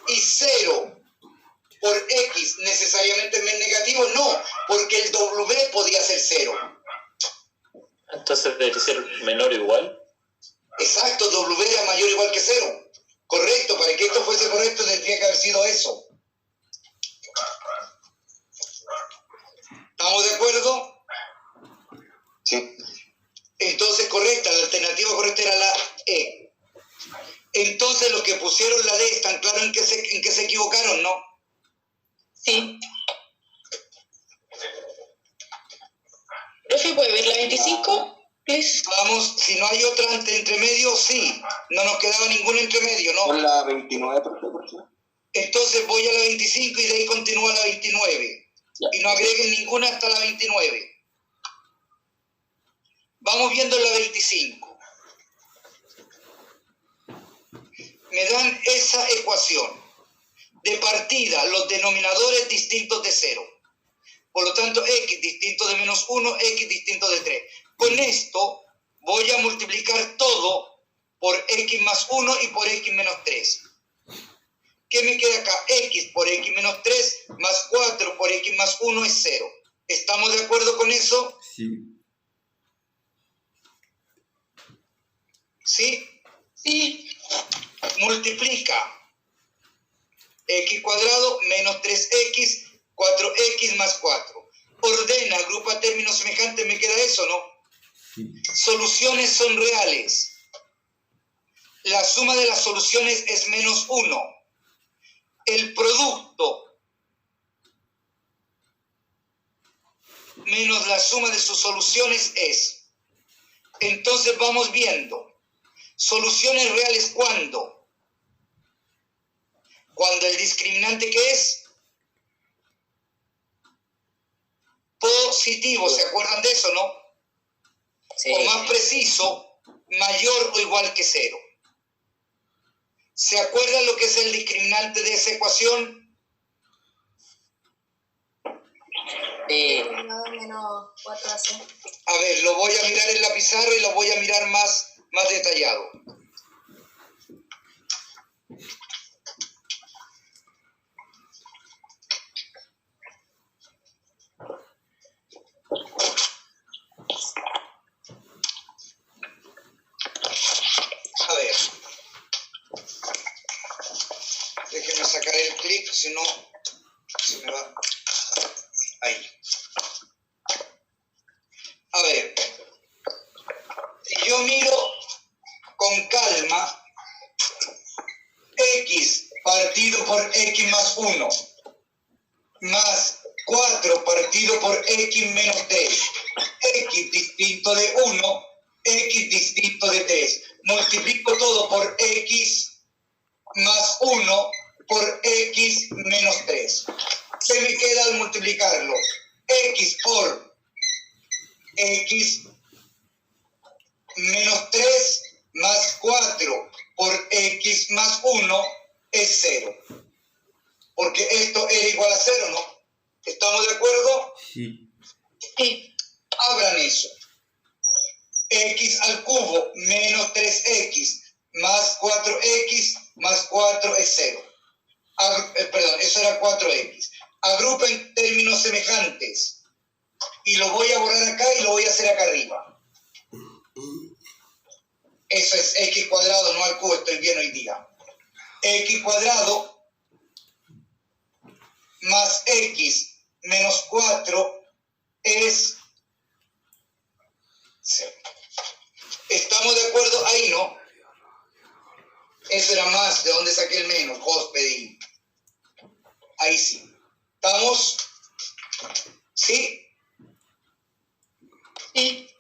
Speaker 1: Y 0 por X necesariamente es negativo, no, porque el W podía ser 0.
Speaker 6: Entonces debe ser menor o igual.
Speaker 1: Exacto, W era mayor o igual que 0. Correcto, para que esto fuese correcto tendría que haber sido eso. ¿Estamos de acuerdo?
Speaker 7: Sí.
Speaker 1: Entonces, correcta, la alternativa correcta era la E. Entonces, los que pusieron la D están claros en que se equivocaron, ¿no?
Speaker 2: Sí. Profe, ¿puede ver la 25? Please.
Speaker 1: Vamos, si no hay otra entre medio, sí. No nos quedaba ningún entre medio, ¿no?
Speaker 7: Pon la 29, por favor.
Speaker 1: Entonces voy a la 25 y de ahí continúa la 29.
Speaker 7: Ya.
Speaker 1: Y no agreguen ninguna hasta la 29. Vamos viendo la 25. Me dan esa ecuación. De partida, los denominadores distintos de 0. Por lo tanto, X distinto de menos 1, X distinto de 3. Con esto voy a multiplicar todo por X más 1 y por X menos 3. ¿Qué me queda acá? X por X menos 3 más 4 por X más 1 es 0. ¿Estamos de acuerdo con eso?
Speaker 4: Sí.
Speaker 1: ¿Sí?
Speaker 2: Sí.
Speaker 1: Multiplica X cuadrado menos 3X, 4X más 4. Ordena, agrupa términos semejantes, me queda eso, ¿no?
Speaker 4: Sí.
Speaker 1: Soluciones son reales. La suma de las soluciones es menos 1. El producto menos la suma de sus soluciones es. Entonces vamos viendo. Soluciones reales, ¿cuándo? Cuando el discriminante, ¿qué es? Positivo, ¿se acuerdan de eso, no?
Speaker 6: Sí.
Speaker 1: O más preciso, mayor o igual que 0. ¿Se acuerdan lo que es el discriminante de esa ecuación?
Speaker 5: Sí.
Speaker 3: Menos 4AC.
Speaker 1: A ver, lo voy a mirar en la pizarra y lo voy a mirar más detallado. A ver. Déjenme sacar el clip, si no se me va. Ahí. A ver. Si yo miro con calma, x partido por x más 1, más 4 partido por x menos 3, x distinto de 1, x distinto de 3. Multiplico todo por x más 1 por x menos 3. ¿Qué me queda al multiplicarlo? X por x menos 3 más 4 por x más 1 es 0. Porque esto era igual a 0, ¿no? ¿Estamos de acuerdo?
Speaker 4: Sí.
Speaker 2: Sí.
Speaker 1: Abran eso. X al cubo menos 3x más 4x más 4 es 0. Perdón, eso era 4x. Agrupen términos semejantes. Y lo voy a borrar acá y lo voy a hacer acá arriba. Eso es x cuadrado, no al cubo, estoy bien hoy día. X cuadrado más x menos 4 es 0. ¿Estamos de acuerdo ahí, no? Eso era más, ¿de dónde saqué el menos? Pedí. Ahí sí. ¿Estamos? ¿Sí?
Speaker 2: Sí.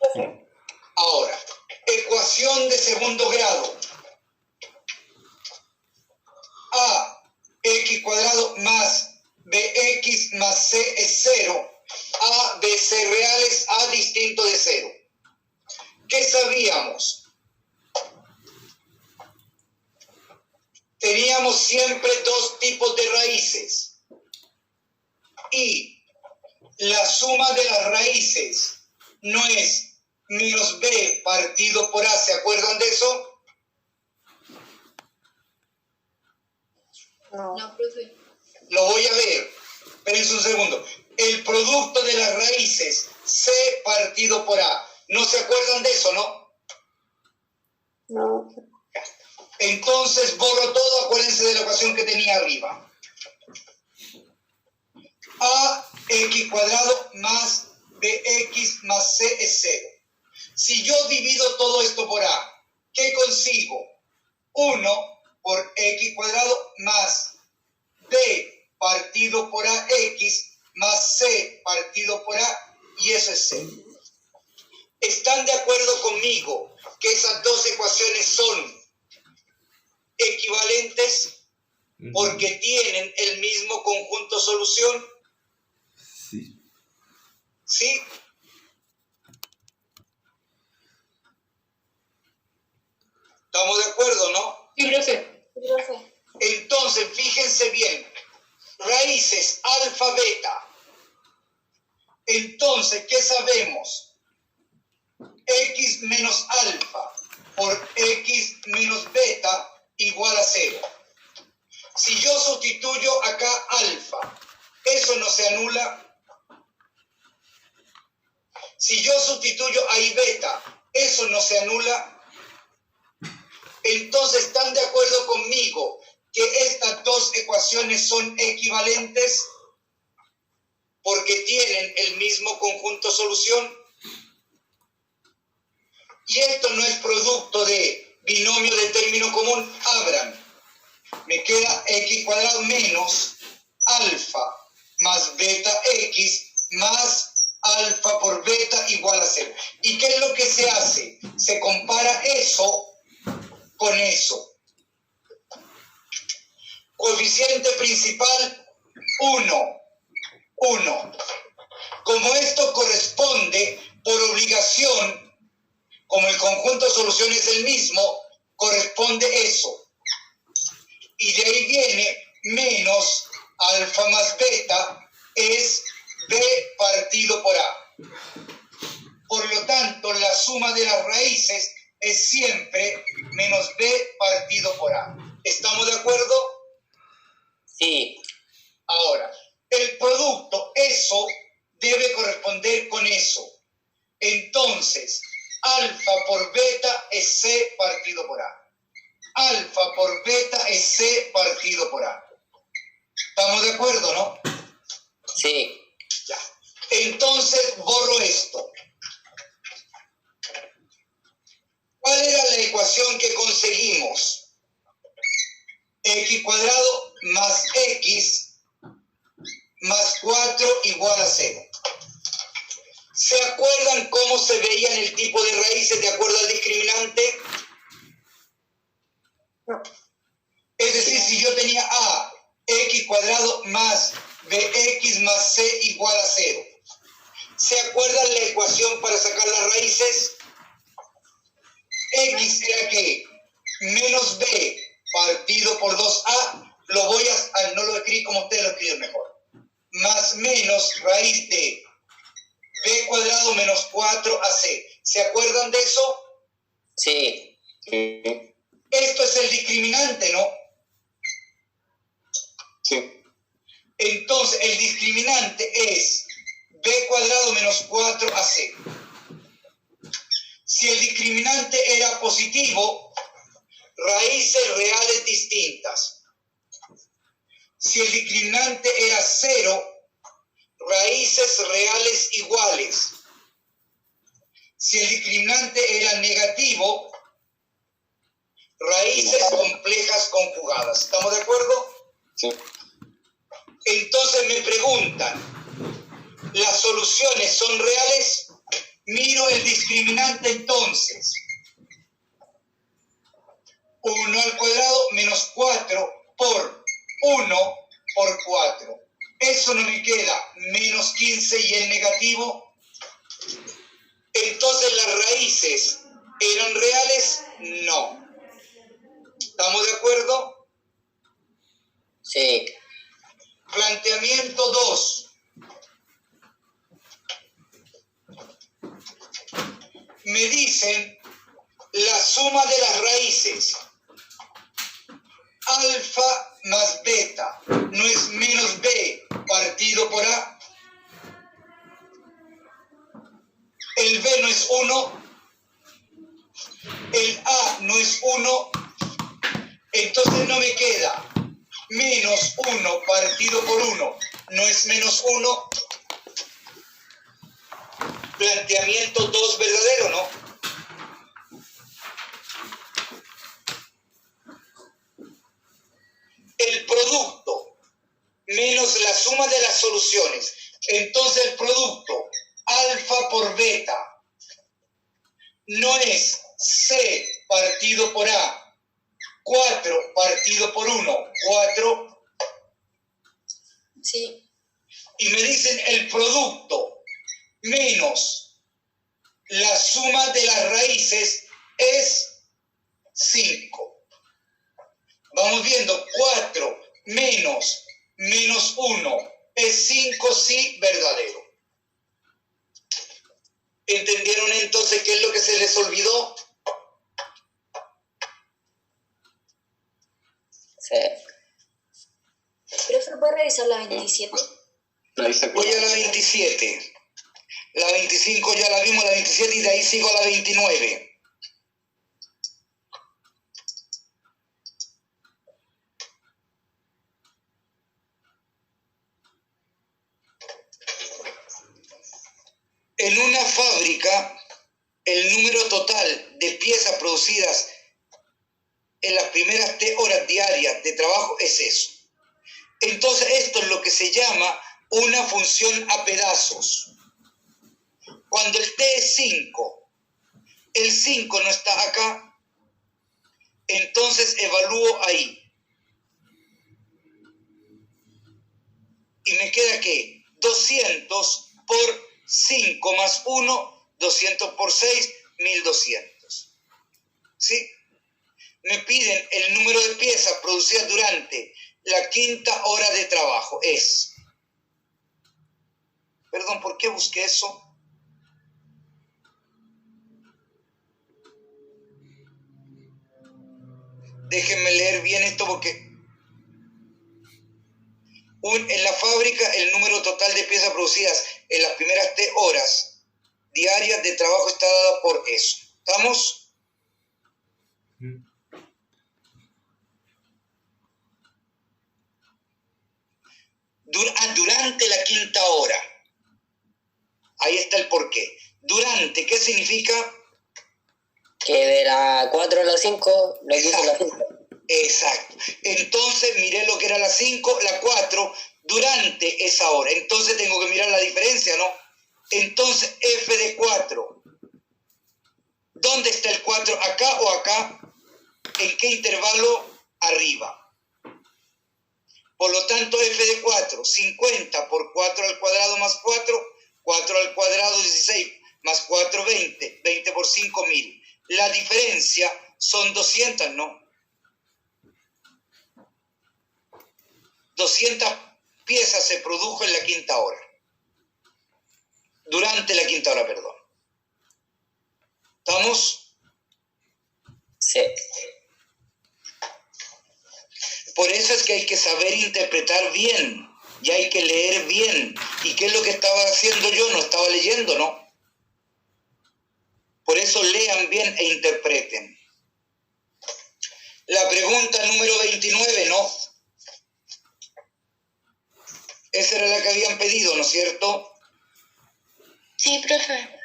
Speaker 1: Ahora, ecuación de segundo grado. A, x cuadrado más bx más c es 0. A de c real es a distinto de 0. ¿Qué sabíamos? Teníamos siempre dos tipos de raíces. Y la suma de las raíces no es menos b partido por a. ¿Se acuerdan de eso?
Speaker 3: No, profe.
Speaker 1: Lo voy a ver. Espérense un segundo. El producto de las raíces c partido por a. ¿No se acuerdan de eso, no?
Speaker 8: No.
Speaker 1: Entonces borro todo, acuérdense de la ecuación que tenía arriba. A x cuadrado más bx más c es 0. Si yo divido todo esto por a, ¿qué consigo? 1 por x cuadrado más b partido por ax más c partido por a, y eso es 0. ¿Están de acuerdo conmigo que esas dos ecuaciones son equivalentes porque tienen el mismo conjunto solución?
Speaker 4: Sí.
Speaker 1: ¿Sí? ¿Estamos de acuerdo, no?
Speaker 2: Sí, profe.
Speaker 3: Profe.
Speaker 1: Entonces, fíjense bien. Raíces alfa, beta. Entonces, ¿qué sabemos? X menos alfa por X menos beta igual a 0. Si yo sustituyo acá alfa, ¿eso no se anula? Si yo sustituyo ahí beta, ¿eso no se anula? Entonces, ¿están de acuerdo conmigo que estas dos ecuaciones son equivalentes porque tienen el mismo conjunto solución? Y esto no es producto de binomio de término común. Abran. Me queda x cuadrado menos alfa más beta x más alfa por beta igual a 0. ¿Y qué es lo que se hace? Se compara eso con eso. Coeficiente principal 1. 1. Como esto corresponde por obligación, como el conjunto de soluciones es el mismo, corresponde eso. Y de ahí viene menos alfa más beta es B partido por A. Por lo tanto, la suma de las raíces es siempre menos B partido por A. ¿Estamos de acuerdo?
Speaker 5: Sí.
Speaker 1: Ahora, el producto, eso, debe corresponder con eso. Entonces, alfa por beta es C partido por A. Alfa por beta es C partido por A. ¿Estamos de acuerdo, no?
Speaker 5: Sí.
Speaker 1: Ya. Entonces, borro esto. ¿Cuál era la ecuación que conseguimos? X cuadrado más X más 4 igual a 0. ¿Se acuerdan cómo se veían el tipo de raíces de acuerdo al discriminante?
Speaker 8: No.
Speaker 1: Es decir, si yo tenía A, X cuadrado más BX más C igual a 0. ¿Se acuerdan la ecuación para sacar las raíces? X era que menos B partido por 2A, no lo escribí como ustedes lo escriben mejor, más menos raíz de B cuadrado menos 4AC. ¿Se acuerdan de eso?
Speaker 5: Sí.
Speaker 7: Sí.
Speaker 1: Esto es el discriminante, ¿no?
Speaker 7: Sí.
Speaker 1: Entonces, el discriminante es B cuadrado menos 4AC. Si el discriminante era positivo, raíces reales distintas. Si el discriminante era 0, raíces reales iguales. Si el discriminante era negativo, raíces complejas conjugadas. ¿Estamos de acuerdo?
Speaker 7: Sí.
Speaker 1: Entonces me preguntan, ¿las soluciones son reales? Miro el discriminante entonces. 1 al cuadrado menos 4 por 1 por 4. Eso no me queda, menos 15 y el negativo. Entonces, ¿las raíces eran reales? No. ¿Estamos de acuerdo?
Speaker 5: Sí.
Speaker 1: Planteamiento 2. Me dicen la suma de las raíces. Alfa más beta no es menos B partido por A. El B no es 1. El A no es 1. Entonces no me queda menos 1 partido por 1. No es menos 1. Planteamiento 2 verdadero, ¿no? El producto menos la suma de las soluciones. Entonces el producto alfa por beta no es C partido por A, 4 partido por 1, 4.
Speaker 3: Sí.
Speaker 1: Y me dicen el producto menos la suma de las raíces es 5. Vamos viendo, 4 menos 1 es 5, sí, verdadero. ¿Entendieron entonces qué es lo que se les olvidó?
Speaker 5: Sí.
Speaker 3: ¿Pero se puede revisar la 27?
Speaker 7: La hice
Speaker 1: Voy a la 27. La 25 ya la vimos, la 27, y de ahí sigo a la 29. En una fábrica, el número total de piezas producidas en las primeras horas diarias de trabajo es eso. Entonces, esto es lo que se llama una función a pedazos. Cuando el T es 5, el 5 no está acá, entonces evalúo ahí. Y me queda que 200 por 5 más 1, 200 por 6, 1200. ¿Sí? Me piden el número de piezas producidas durante la quinta hora de trabajo. Es Perdón, ¿por qué busqué eso? Déjenme leer bien esto porque en la fábrica el número total de piezas producidas en las primeras 3 horas diarias de trabajo está dado por eso. ¿Estamos? Durante la quinta hora. Ahí está el porqué. Durante, ¿qué significa?
Speaker 9: Que de la 4 a la 5, lo dice la 5.
Speaker 1: Exacto. Entonces miré lo que era la 5, la 4, durante esa hora. Entonces tengo que mirar la diferencia, ¿no? Entonces f de 4. ¿Dónde está el 4? ¿Acá o acá? ¿En qué intervalo? Arriba. Por lo tanto, f de 4, 50 por 4 al cuadrado más 4, 4 al cuadrado 16, más 4, 20, 20 por 5, 1000. La diferencia son 200, ¿no? 200 piezas se produjo en la quinta hora. Durante la quinta hora, perdón. ¿Estamos?
Speaker 9: Sí.
Speaker 1: Por eso es que hay que saber interpretar bien y hay que leer bien. ¿Y qué es lo que estaba haciendo yo? No estaba leyendo, ¿no? Por eso lean bien e interpreten. La pregunta número 29, ¿no? Esa era la que habían pedido, ¿no es cierto?
Speaker 2: Sí, profe.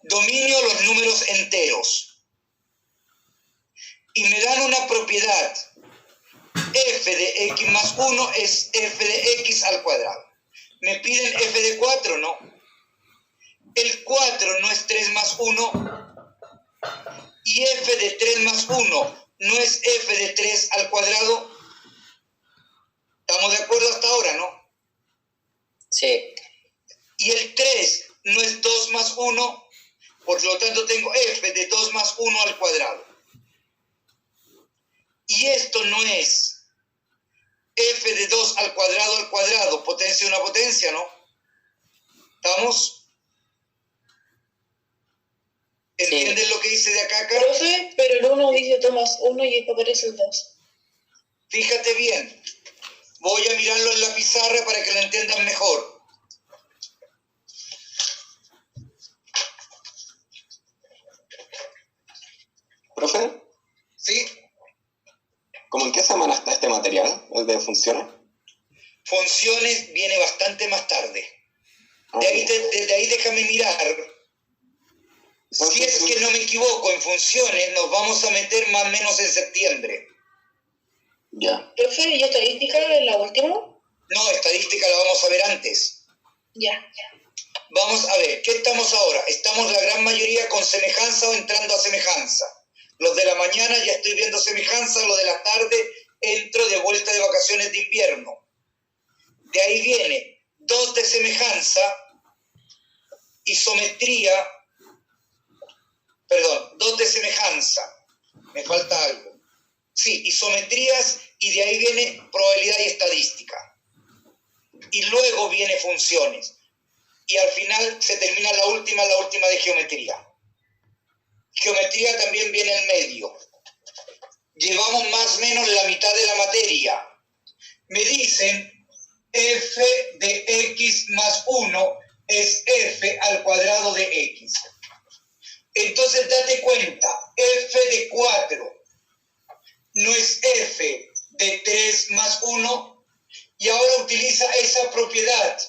Speaker 1: Dominio los números enteros. Y me dan una propiedad. F de x más 1 es f de x al cuadrado. Me piden f de 4, ¿no? El 4 no es 3 más 1. Y f de 3 más 1 no es f de 3 al cuadrado. ¿Estamos de acuerdo hasta ahora, no?
Speaker 9: Sí.
Speaker 1: Y el 3 no es 2 más 1. Por lo tanto tengo f de 2 más 1 al cuadrado. Y esto no es f de 2 al cuadrado, potencia una potencia, ¿no? ¿Estamos? ¿Entienden lo que dice de acá, Caro?
Speaker 2: Profe, pero el 1 dice 2 más 1 y esto aparece el 2.
Speaker 1: Fíjate bien. Voy a mirarlo en la pizarra para que lo entiendan mejor.
Speaker 7: ¿Profe?
Speaker 1: ¿Sí?
Speaker 7: ¿Cómo en qué semana está este material, el de funciones?
Speaker 1: Funciones viene bastante más tarde. Desde ahí déjame mirar. Si es que no me equivoco, en funciones nos vamos a meter más o menos en septiembre.
Speaker 7: Ya.
Speaker 2: Profe, ¿y estadística es la última?
Speaker 1: No, estadística la vamos a ver antes.
Speaker 2: Ya.
Speaker 1: Vamos a ver, ¿qué estamos ahora? Estamos la gran mayoría con semejanza o entrando a semejanza. Los de la mañana ya estoy viendo semejanza, los de la tarde entro de vuelta de vacaciones de invierno. De ahí viene 2 de semejanza, isometría, 2 de semejanza, me falta algo. Sí, isometrías y de ahí viene probabilidad y estadística. Y luego viene funciones. Y al final se termina la última de geometría. Geometría también viene en medio. Llevamos más o menos la mitad de la materia. Me dicen f de x más 1 es f al cuadrado de x. Entonces date cuenta, f de 4 no es f de 3 más 1 y ahora utiliza esa propiedad.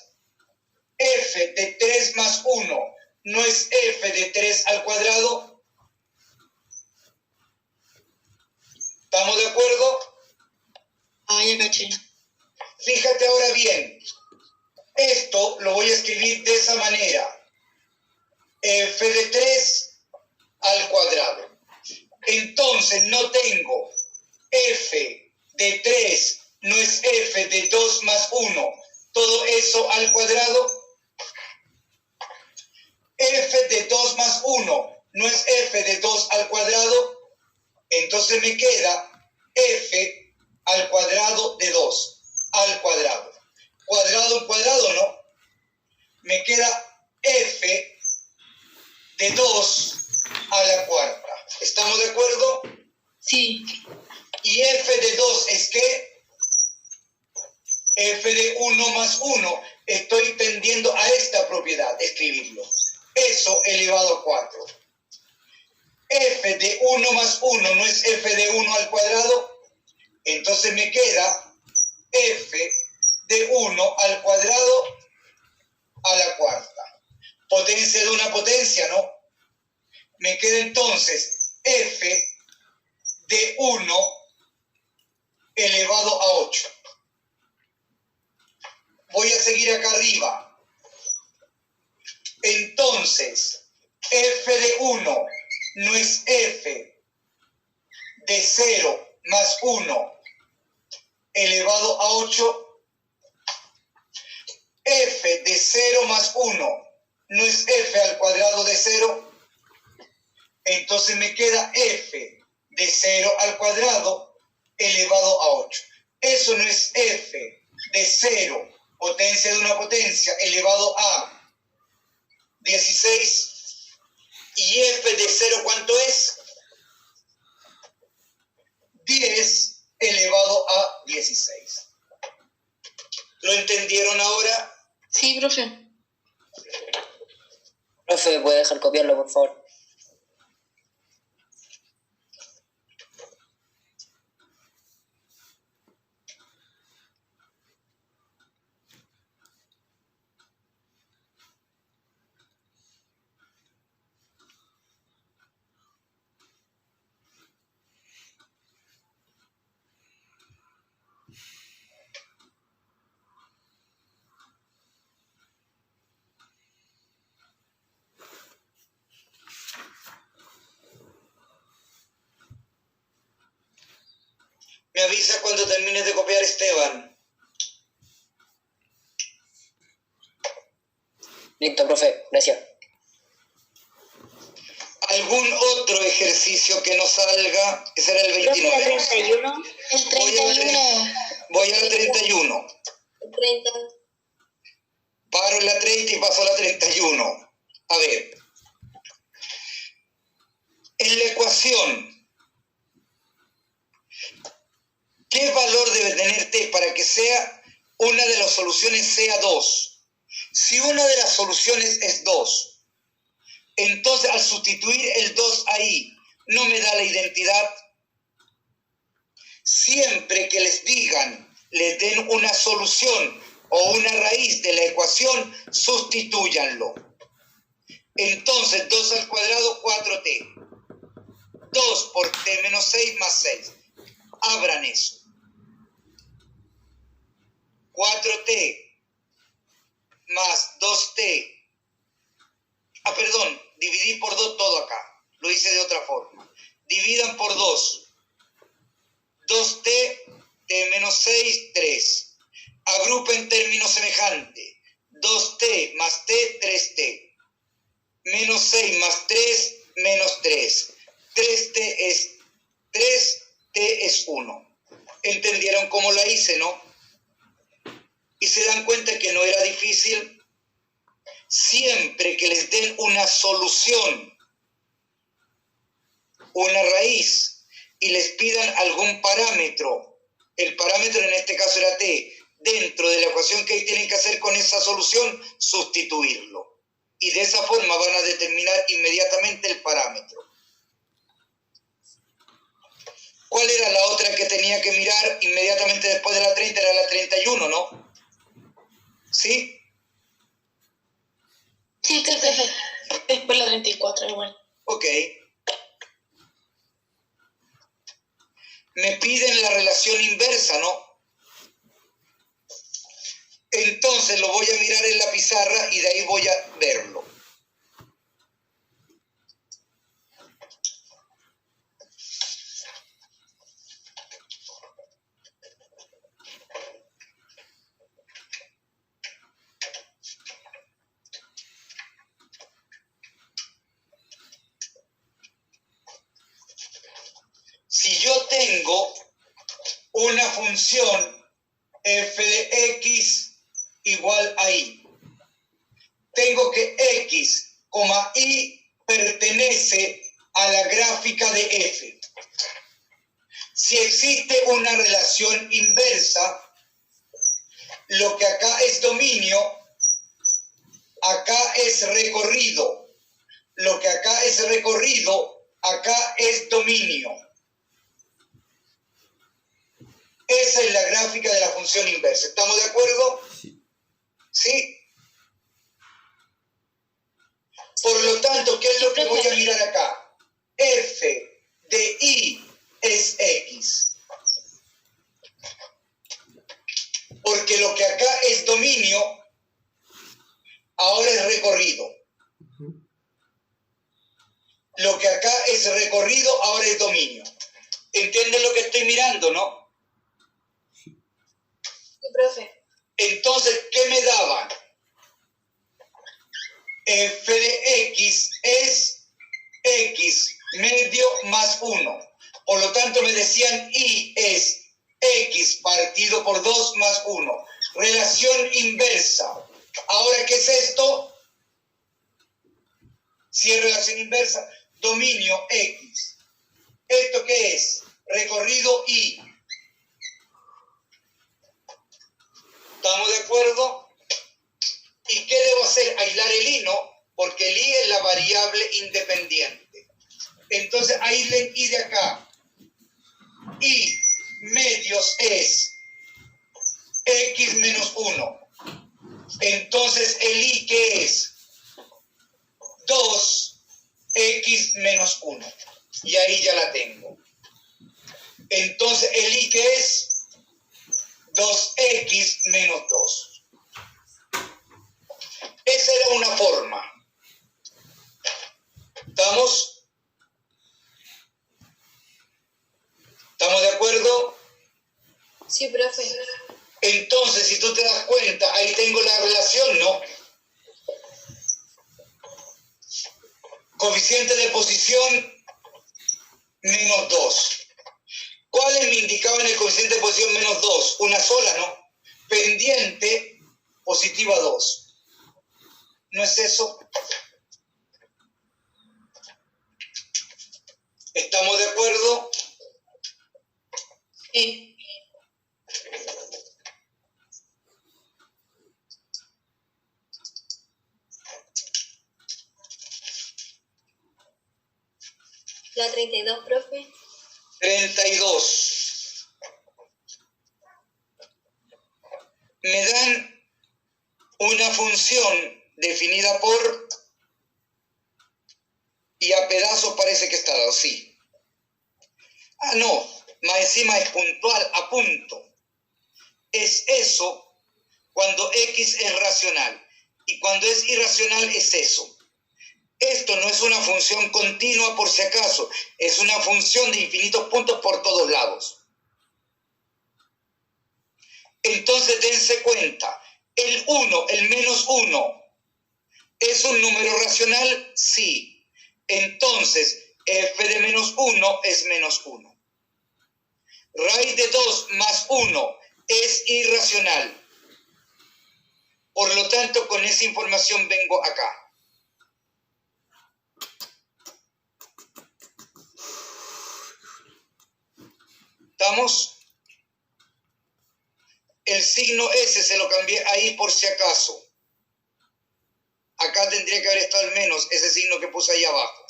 Speaker 1: F de 3 más 1 no es f de 3 al cuadrado. ¿Estamos de acuerdo?
Speaker 2: Ah, ya caché.
Speaker 1: Fíjate ahora bien. Esto lo voy a escribir de esa manera. F de 3 al cuadrado. Entonces no tengo f de 3 no es f de 2 más 1. Todo eso al cuadrado. F de 2 más 1 no es f de 2 al cuadrado. Entonces me queda f al cuadrado de 2 al cuadrado. Cuadrado en cuadrado, ¿no? me queda f de 2 a la cuarta. ¿Estamos de acuerdo?
Speaker 2: Sí.
Speaker 1: Y f de 2 es ¿qué? F de 1 más 1. Estoy tendiendo a esta propiedad, escribirlo. Eso elevado a 4. F de 1 más 1 no es f de 1 al cuadrado. Entonces me queda f de 1 al cuadrado a la cuarta. Potencia de una potencia, ¿no? Me queda entonces f de 1 elevado a 8. Voy a seguir acá arriba. Entonces, f de 1 no es f de 0 más 1 elevado a 8. F de 0 más 1 no es f al cuadrado de 0. Entonces me queda f de 0 al cuadrado elevado a 8. Eso no es f de 0, potencia de una potencia, elevado a 16. ¿Y f de 0 cuánto es? 10 elevado a 16. ¿Lo entendieron ahora?
Speaker 2: Sí, profe.
Speaker 9: Profe, ¿puede dejar copiarlo, por favor?
Speaker 1: Me avisa cuando termines de copiar, Esteban.
Speaker 9: Listo, profe, gracias.
Speaker 1: ¿Algún otro ejercicio que no salga? Ese era el 29.
Speaker 3: Profe, la 31.
Speaker 2: El 31.
Speaker 1: Voy a la 31.
Speaker 3: El 30.
Speaker 1: Paro en la 30 y paso a la 31. A ver. En la ecuación, ¿qué valor debe tener t para que sea una de las soluciones sea 2? Si una de las soluciones es 2, entonces al sustituir el 2 ahí, ¿no me da la identidad? Siempre que les digan, les den una solución o una raíz de la ecuación, sustitúyanlo. Entonces 2 al cuadrado, 4t. 2 por t menos 6 más 6. Abran eso. 4t más 2t. Perdón, dividí por 2 todo acá. Lo hice de otra forma. Dividan por 2. 2t, t menos 6, 3. Agrupen términos semejantes. 2t más t, 3t. Menos 6 más 3, menos 3. 3t es 3, t es 1. ¿Entendieron cómo la hice, no? Y se dan cuenta que no era difícil. Siempre que les den una solución, una raíz, y les pidan algún parámetro, el parámetro en este caso era t, dentro de la ecuación que tienen que hacer con esa solución, sustituirlo. Y de esa forma van a determinar inmediatamente el parámetro. ¿Cuál era la otra que tenía que mirar inmediatamente después de la 30? Era la 31, ¿no? ¿Sí?
Speaker 2: Sí, profe. Después la 34, igual.
Speaker 1: Ok. Me piden la relación inversa, ¿no? Entonces lo voy a mirar en la pizarra y de ahí voy a verlo. Si yo tengo una función f de x igual a y, tengo que X, Y pertenece a la gráfica de F. Si existe una relación inversa, lo que acá es dominio, acá es recorrido. Lo que acá es recorrido, acá es dominio. Esa es la gráfica de la función inversa. ¿Estamos de acuerdo?
Speaker 4: Sí.
Speaker 1: ¿Sí? Por lo tanto, ¿qué es lo que voy a mirar acá? F de I es X. Porque lo que acá es dominio, ahora es recorrido. Lo que acá es recorrido, ahora es dominio. ¿Entienden lo que estoy mirando, no?
Speaker 8: Sí, profe.
Speaker 1: Entonces, ¿qué me daban? F de X es X medio más 1. Por lo tanto, me decían Y es X partido por 2 más 1. Relación inversa. Ahora, ¿qué es esto? Si es relación inversa, dominio X. ¿Esto qué es? Recorrido Y. ¿Estamos de acuerdo? ¿Y qué debo hacer? Aislar el I, ¿no? Porque el I es la variable independiente. Entonces, aíslen I de acá. Y medios es X menos 1. Entonces, el I, ¿qué es? 2X menos 1. Y ahí ya la tengo. Entonces, el I, ¿qué es? 2X menos 2. Esa era una forma. ¿Estamos? ¿Estamos de acuerdo?
Speaker 8: Sí, profe.
Speaker 1: Entonces, si tú te das cuenta, ahí tengo la relación, ¿no? Coeficiente de posición menos 2. ¿Cuáles me indicaban el coeficiente de posición menos 2? Una sola, ¿no? Pendiente positiva 2. ¿No es eso? ¿Estamos de acuerdo?
Speaker 2: Sí.
Speaker 3: La 32, profe.
Speaker 1: 32. Me dan una función definida por, y a pedazos parece que está dado, sí. Ah, no, más encima es puntual, a punto. Es eso cuando X es racional, y cuando es irracional es eso. Esto no es una función continua por si acaso, es una función de infinitos puntos por todos lados. Entonces dense cuenta, el 1, el menos 1, ¿es un número racional? Sí. Entonces, f de menos 1 es menos 1. Raíz de 2 más 1 es irracional. Por lo tanto, con esa información vengo acá. ¿Estamos? El signo S se lo cambié ahí por si acaso. Acá tendría que haber estado al menos ese signo que puse ahí abajo.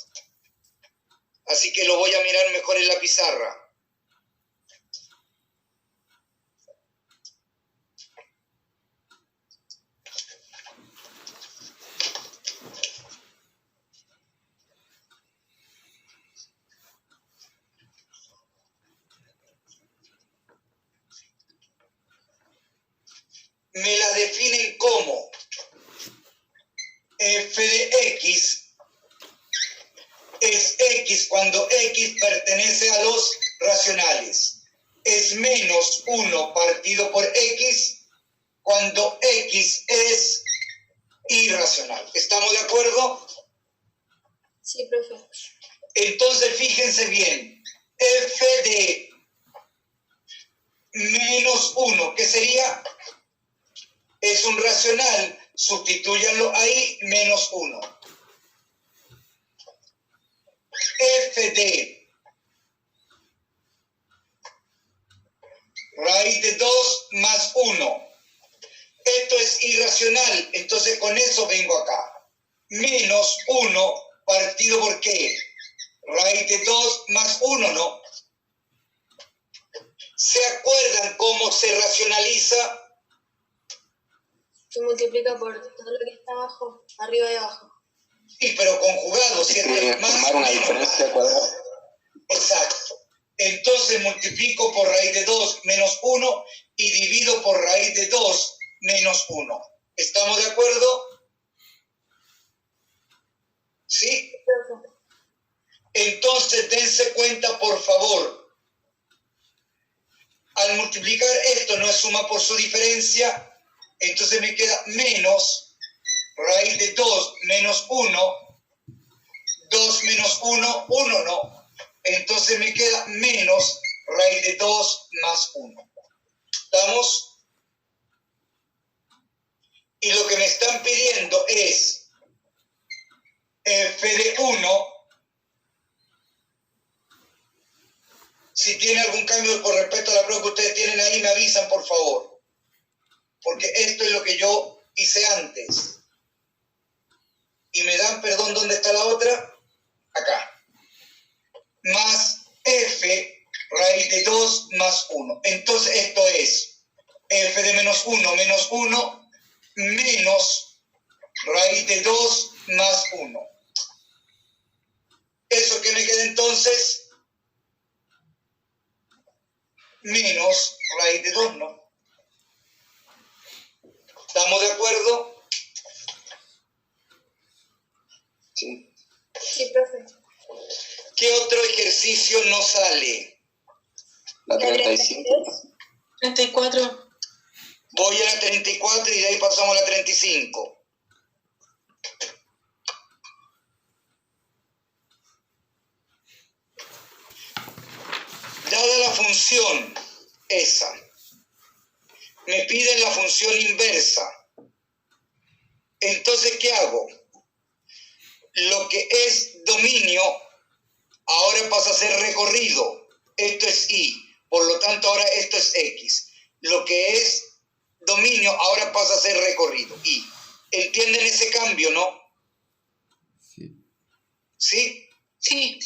Speaker 1: Así que lo voy a mirar mejor en la pizarra. Me la definen como f de x es x cuando x pertenece a los racionales. Es menos 1 partido por x cuando x es irracional. ¿Estamos de acuerdo?
Speaker 8: Sí, profe.
Speaker 1: Entonces fíjense bien. F de menos 1, ¿qué sería? Es un racional Sustitúyanlo ahí, menos 1. F de raíz de 2 más 1. Esto es irracional, entonces con eso vengo acá. Menos 1 partido por qué? Raíz de 2 más 1, ¿no? ¿Se acuerdan cómo se racionaliza?
Speaker 3: Se multiplica por todo lo que está abajo, arriba y abajo.
Speaker 1: Sí, pero conjugado,
Speaker 7: Es
Speaker 1: ¿cierto?
Speaker 7: que
Speaker 1: Más
Speaker 7: formar una
Speaker 1: menos.
Speaker 7: diferencia cuadrada.
Speaker 1: Exacto. Entonces multiplico por raíz de 2 menos 1 y divido por raíz de 2 menos 1. ¿Estamos de acuerdo? ¿Sí? Entonces dense cuenta, por favor. Al multiplicar esto no es suma por su diferencia, entonces me queda menos raíz de 2 menos 1. 2 menos 1, 1 no. Entonces me queda menos raíz de 2 más 1. ¿Estamos? Y lo que me están pidiendo es f de 1. Si tiene algún cambio con respecto a la prueba que ustedes tienen ahí, me avisan, por favor. Porque esto es lo que yo hice antes. Y me dan, perdón, ¿dónde está la otra? Acá. Más f raíz de 2 más 1. Entonces esto es f de menos 1 menos raíz de 2 más 1. ¿Eso qué me queda entonces? Menos raíz de 2, ¿no? ¿Estamos de acuerdo?
Speaker 7: Sí.
Speaker 3: Sí, profe.
Speaker 1: ¿Qué otro ejercicio no sale?
Speaker 7: La 35.
Speaker 2: 34.
Speaker 1: Voy a la 34 y de ahí pasamos a la 35. Dada la función esa, me piden la función inversa. Entonces, ¿qué hago? Lo que es dominio ahora pasa a ser recorrido. Esto es y, por lo tanto ahora esto es x. Lo que es dominio ahora pasa a ser recorrido. Y ¿entienden ese cambio, no?
Speaker 4: Sí.
Speaker 1: ¿Sí?
Speaker 2: Sí.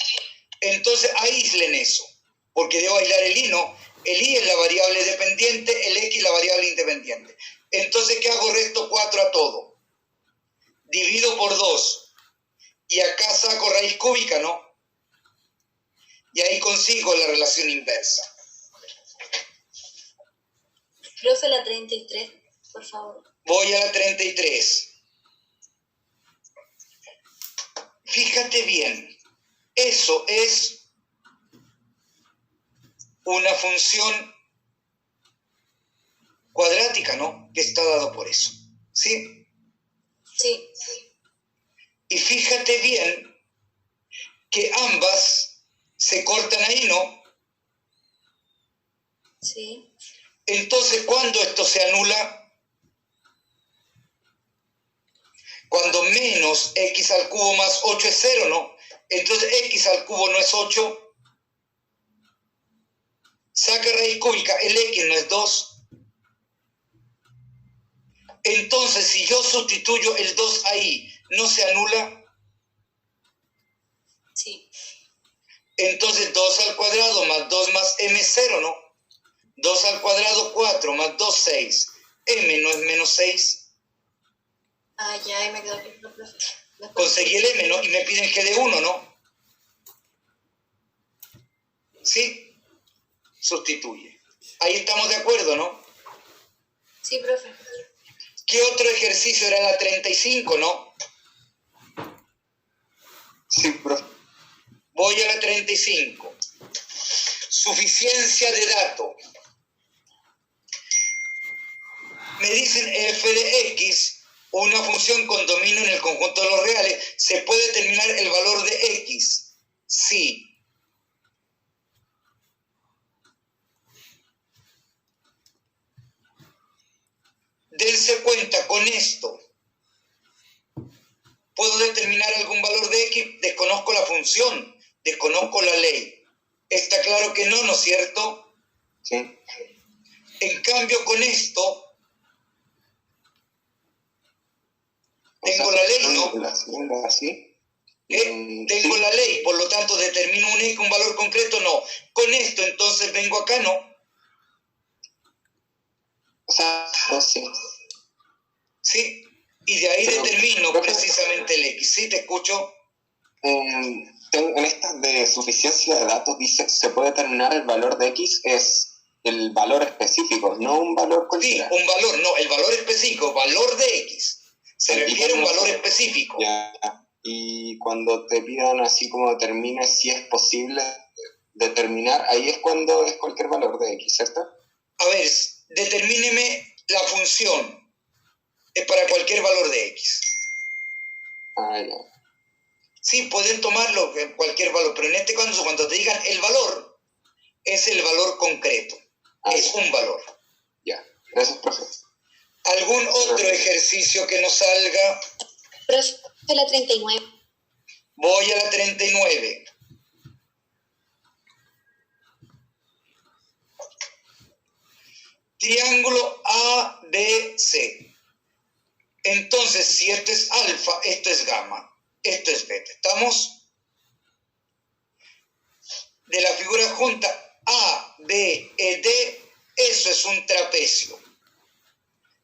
Speaker 1: Entonces aíslen eso, porque debo aislar el i, ¿no? El i es la variable dependiente, el x la variable independiente. Entonces, ¿qué hago? Resto 4 a todo. Divido por 2. Y acá saco raíz cúbica, ¿no? Y ahí consigo la relación inversa.
Speaker 3: Profe, la 33, por favor.
Speaker 1: Voy a la 33. Fíjate bien, eso es una función cuadrática, ¿no? Que está dado por eso, ¿sí?
Speaker 3: Sí.
Speaker 1: Y fíjate bien que ambas se cortan ahí, ¿no?
Speaker 3: Sí.
Speaker 1: Entonces, ¿cuándo esto se anula? Cuando menos x al cubo más 8 es 0, ¿no? Entonces, x al cubo no es 8. Saca raíz cúbica, el x no es 2. Entonces, si yo sustituyo el 2 ahí, ¿no se anula?
Speaker 3: Sí.
Speaker 1: Entonces, 2 al cuadrado más 2 más m es 0, ¿no? 2 al cuadrado, 4 más 2, 6. M no es menos 6.
Speaker 3: Ah, ya, ahí me quedó claro, profe.
Speaker 1: Conseguí el m, ¿no? Y me piden g de 1, ¿no? ¿Sí? Sustituye. Ahí estamos de acuerdo, ¿no?
Speaker 3: Sí, profe.
Speaker 1: ¿Qué otro ejercicio era la 35, no?
Speaker 7: Sí, profe.
Speaker 1: Voy a la 35. Suficiencia de dato. Me dicen f de x, una función con dominio en el conjunto de los reales, ¿se puede determinar el valor de x? Sí. Dense cuenta con esto. determinar algún valor de X, desconozco la función, desconozco la ley. Está claro que no, ¿no es cierto?
Speaker 7: Sí.
Speaker 1: En cambio, con esto, tengo la ley, ¿no?
Speaker 7: Así.
Speaker 1: Tengo la ley, por lo tanto, determino un valor concreto, no. Con esto, entonces, vengo acá, ¿no?
Speaker 7: O sea, sí.
Speaker 1: Sí, y de ahí
Speaker 7: Pero,
Speaker 1: determino
Speaker 7: profe,
Speaker 1: precisamente el X. ¿Sí? ¿Te escucho?
Speaker 7: En estas de suficiencia de datos dice se puede determinar el valor de X es el valor específico, no un valor
Speaker 1: Sí,
Speaker 7: cualquiera.
Speaker 1: un valor, no, el valor específico, valor de X. Se
Speaker 7: Y
Speaker 1: refiere a un
Speaker 7: cuando-
Speaker 1: valor específico.
Speaker 7: Ya. Y cuando te pidan así como determines si es posible determinar, ahí es cuando es cualquier valor de X, ¿cierto?
Speaker 1: A ver, determíneme la función. Es para cualquier valor de X.
Speaker 7: Ah, ya.
Speaker 1: Sí, pueden tomarlo en cualquier valor, pero en este caso, cuando te digan el valor, es el valor concreto.
Speaker 7: Ah,
Speaker 1: Es un valor.
Speaker 7: Ya. Gracias, profe.
Speaker 1: ¿Algún otro ejercicio que nos salga?
Speaker 3: Profe, la 39.
Speaker 1: Voy a la 39. Triángulo ABC. Entonces, si esto es alfa, esto es gamma, esto es beta. ¿Estamos? De la figura junta A, B, E, D, eso es un trapecio.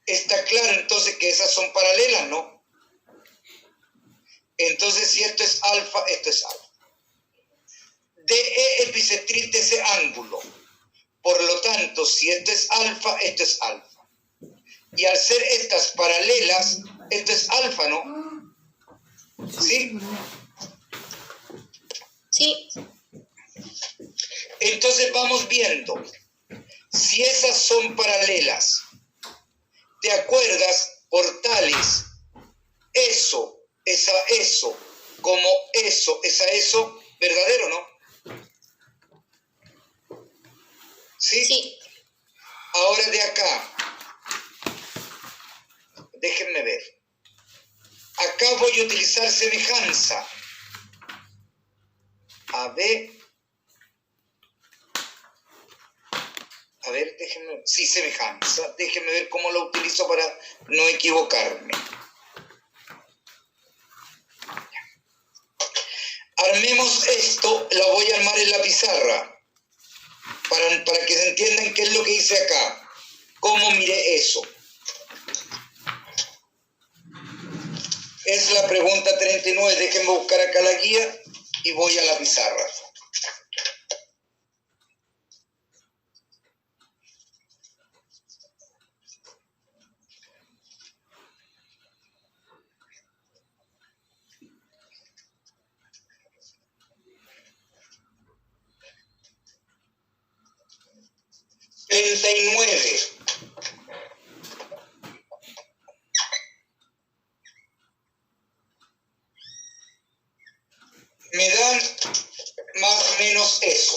Speaker 1: Está claro entonces que esas son paralelas, ¿no? Entonces, si esto es alfa, esto es alfa. DE es bisectriz de ese ángulo. Por lo tanto, si esto es alfa, esto es alfa. Y al ser estas paralelas, esto es alfa, ¿no? ¿Sí?
Speaker 3: Sí,
Speaker 1: Entonces vamos viendo. Si esas son paralelas, ¿te acuerdas? Por tales, eso, es a eso, como eso, es a eso, ¿verdadero, no? ¿Sí?
Speaker 3: sí,
Speaker 1: Ahora de acá, déjenme ver. Acá voy a utilizar semejanza. A ver, déjenme. Sí, semejanza. Déjenme ver cómo lo utilizo para no equivocarme. Armemos esto, la voy a armar en la pizarra. Para que se entiendan qué es lo que hice acá. ¿Cómo miré eso? Es la pregunta 39. Déjenme buscar acá la guía y voy a la pizarra. $39. Me dan más o menos eso.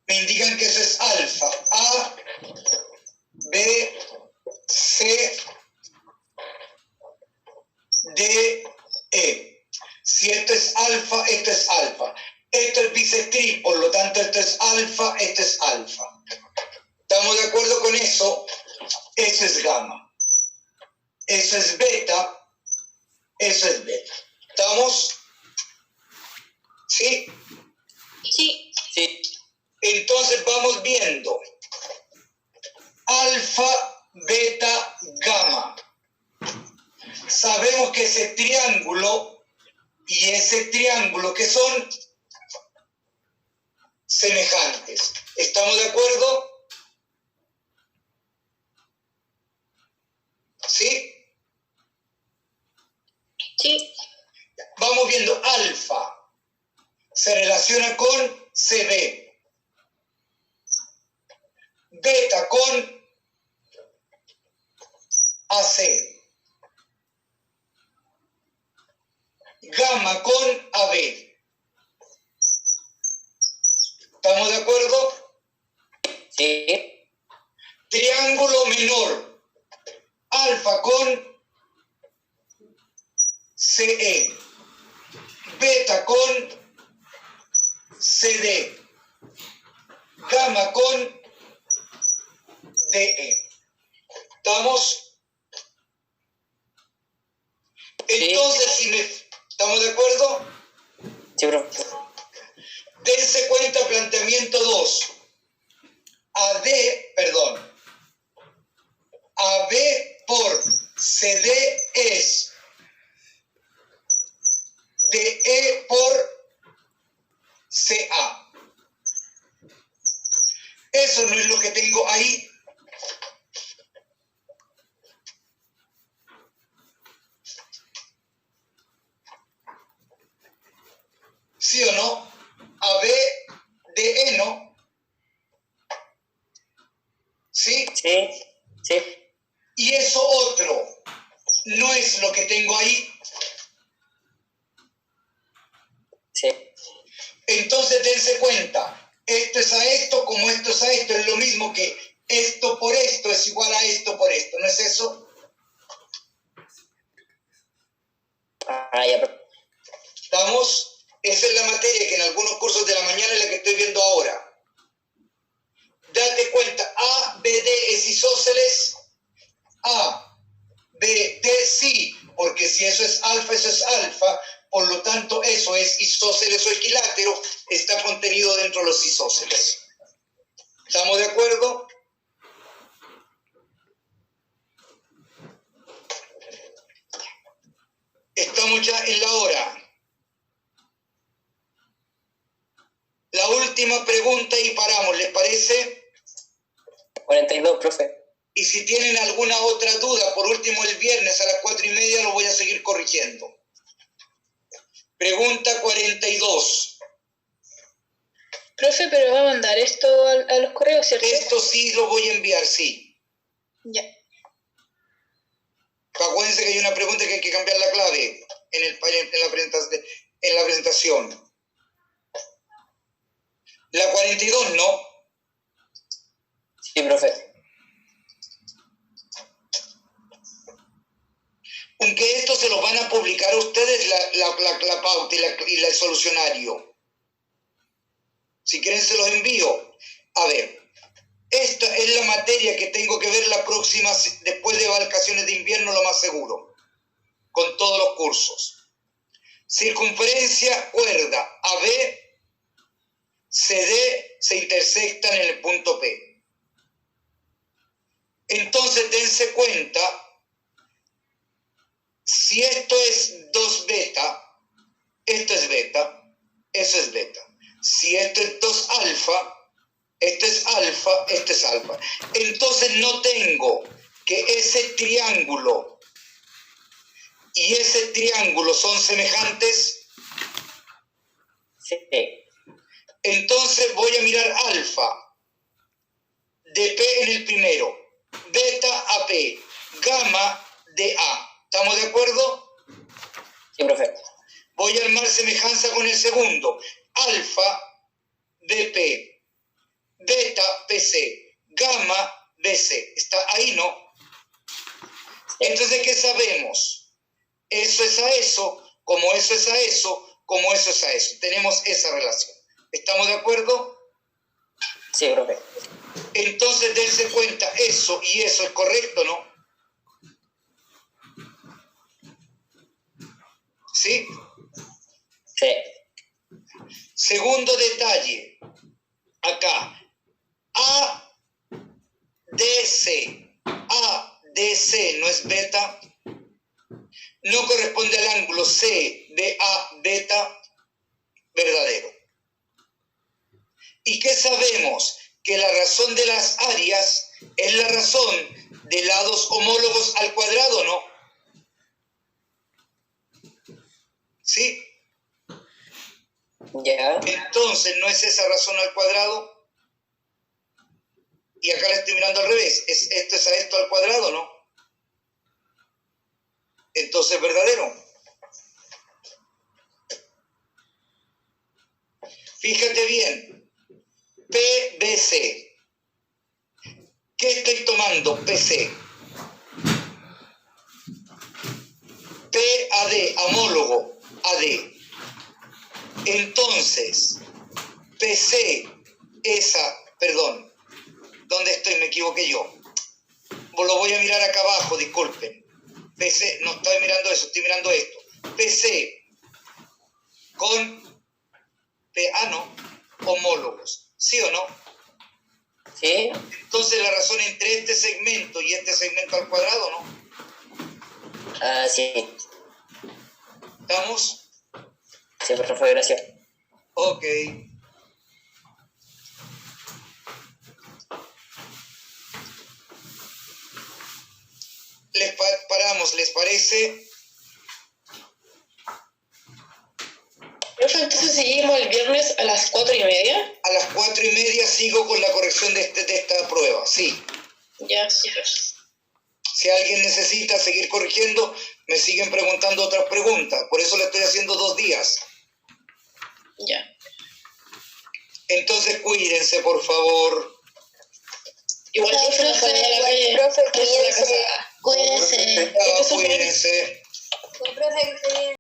Speaker 1: Me indican que eso es alfa. A, B, C, D, E. Si esto es alfa, esto es alfa. Esto es bisectriz, por lo tanto esto es alfa, esto es alfa. ¿Estamos de acuerdo con eso? Eso es gamma. Eso es beta. Eso es beta. ¿Estamos? ¿Sí?
Speaker 3: sí,
Speaker 9: Sí.
Speaker 1: Entonces vamos viendo. Alfa, beta, gamma. Sabemos que ese triángulo y ese triángulo que son semejantes. ¿Estamos de acuerdo? ¿Sí?
Speaker 3: sí,
Speaker 1: Vamos viendo. Alfa se relaciona con CB. Beta con AC. Gamma con AB. ¿Estamos de acuerdo?
Speaker 9: Sí.
Speaker 1: Triángulo menor. Alfa con CE. Beta con CD. Gamma con DE. ¿Estamos? Entonces, ¿estamos de acuerdo?
Speaker 9: Sí, profe.
Speaker 1: Dense cuenta, planteamiento 2. AB por CD es DE por CA. Eso no es lo que tengo ahí. ¿Sí o no? AB, DE, ¿no? ¿Sí?
Speaker 9: Sí, sí.
Speaker 1: Y eso otro no es lo que tengo ahí.
Speaker 9: Sí.
Speaker 1: Entonces dense cuenta, esto es a esto como esto es a esto, es lo mismo que esto por esto es igual a esto por esto, ¿no es eso?
Speaker 9: Ya, profe.
Speaker 1: ¿Estamos? Esa es la materia que en algunos cursos de la mañana es la que estoy viendo ahora. Date cuenta, A, B, D es isósceles. A, B, D sí, porque si eso es alfa, por lo tanto eso es isósceles o equilátero, está contenido dentro de los isósceles. ¿Estamos de acuerdo? Estamos ya en la hora. La última pregunta y paramos, ¿les parece?
Speaker 9: 42, profe.
Speaker 1: Y si tienen alguna otra duda, por último el viernes a las 4:30 lo voy a seguir corrigiendo. Pregunta 42.
Speaker 2: Profe, pero va a mandar esto a los correos, ¿cierto?
Speaker 1: Esto sí lo voy a enviar, sí.
Speaker 2: Ya.
Speaker 1: Acuérdense que hay una pregunta que hay que cambiar la clave en la presentación. La 42, ¿no?
Speaker 9: Sí, profe.
Speaker 1: Aunque esto se lo van a publicar a ustedes la pauta y el solucionario. Si quieren se los envío. A ver, esta es la materia que tengo que ver la próxima, después de vacaciones de invierno, lo más seguro, con todos los cursos. Circunferencia, cuerda, AB, CD se intersectan en el punto P. Entonces dense cuenta, si esto es 2 beta, esto es beta, eso es beta. Si esto es 2 alfa, esto es alfa, esto es alfa. Entonces no tengo que ese triángulo y ese triángulo son semejantes.
Speaker 9: Sí.
Speaker 1: Entonces voy a mirar alfa de P en el primero, beta a P, gamma de A. ¿Estamos de acuerdo?
Speaker 9: Sí, profe.
Speaker 1: Voy a armar semejanza con el segundo, alfa de P, beta PC, gamma BC. ¿Está ahí, no? Entonces, ¿qué sabemos? Eso es a eso, como eso es a eso, como eso es a eso. Tenemos esa relación. ¿Estamos de acuerdo?
Speaker 9: Sí, profe.
Speaker 1: Entonces, dense cuenta, eso y eso es correcto, ¿no? ¿Sí?
Speaker 9: Sí.
Speaker 1: Segundo detalle. Acá. ADC. ADC no es beta. No corresponde al ángulo CBA beta verdadero. ¿Y qué sabemos? Que la razón de las áreas es la razón de lados homólogos al cuadrado, ¿no? ¿Sí?
Speaker 9: Ya.
Speaker 1: Entonces, ¿no es esa razón al cuadrado? Y acá la estoy mirando al revés. Esto es a esto al cuadrado, ¿no? Entonces, verdadero. Fíjate bien. PBC. ¿Qué estoy tomando? PC. PAD, homólogo, AD. Entonces, PC, ¿dónde estoy? Me equivoqué yo. Lo voy a mirar acá abajo, disculpen. PC, no estoy mirando eso, estoy mirando esto. PC con homólogos, ¿sí o no?
Speaker 9: Sí.
Speaker 1: Entonces la razón entre este segmento y este segmento al cuadrado, ¿no?
Speaker 9: Ah, sí.
Speaker 1: ¿Estamos?
Speaker 9: Sí, profe, gracias.
Speaker 1: Ok. Paramos, ¿les parece?
Speaker 2: Profe, entonces seguimos el viernes a las 4:30.
Speaker 1: A las 4:30 sigo con la corrección de esta prueba, sí.
Speaker 2: Ya, súper.
Speaker 1: Si alguien necesita seguir corrigiendo, me siguen preguntando otras preguntas. Por eso le estoy haciendo 2 días.
Speaker 2: Ya.
Speaker 1: Entonces cuídense, por favor.
Speaker 2: Igual, profe, no salga a la calle.
Speaker 8: Profe,
Speaker 2: que es una
Speaker 8: cuídense.
Speaker 2: casa.
Speaker 3: Cuídense.
Speaker 1: Cuídense.
Speaker 8: Profe, que esté bien.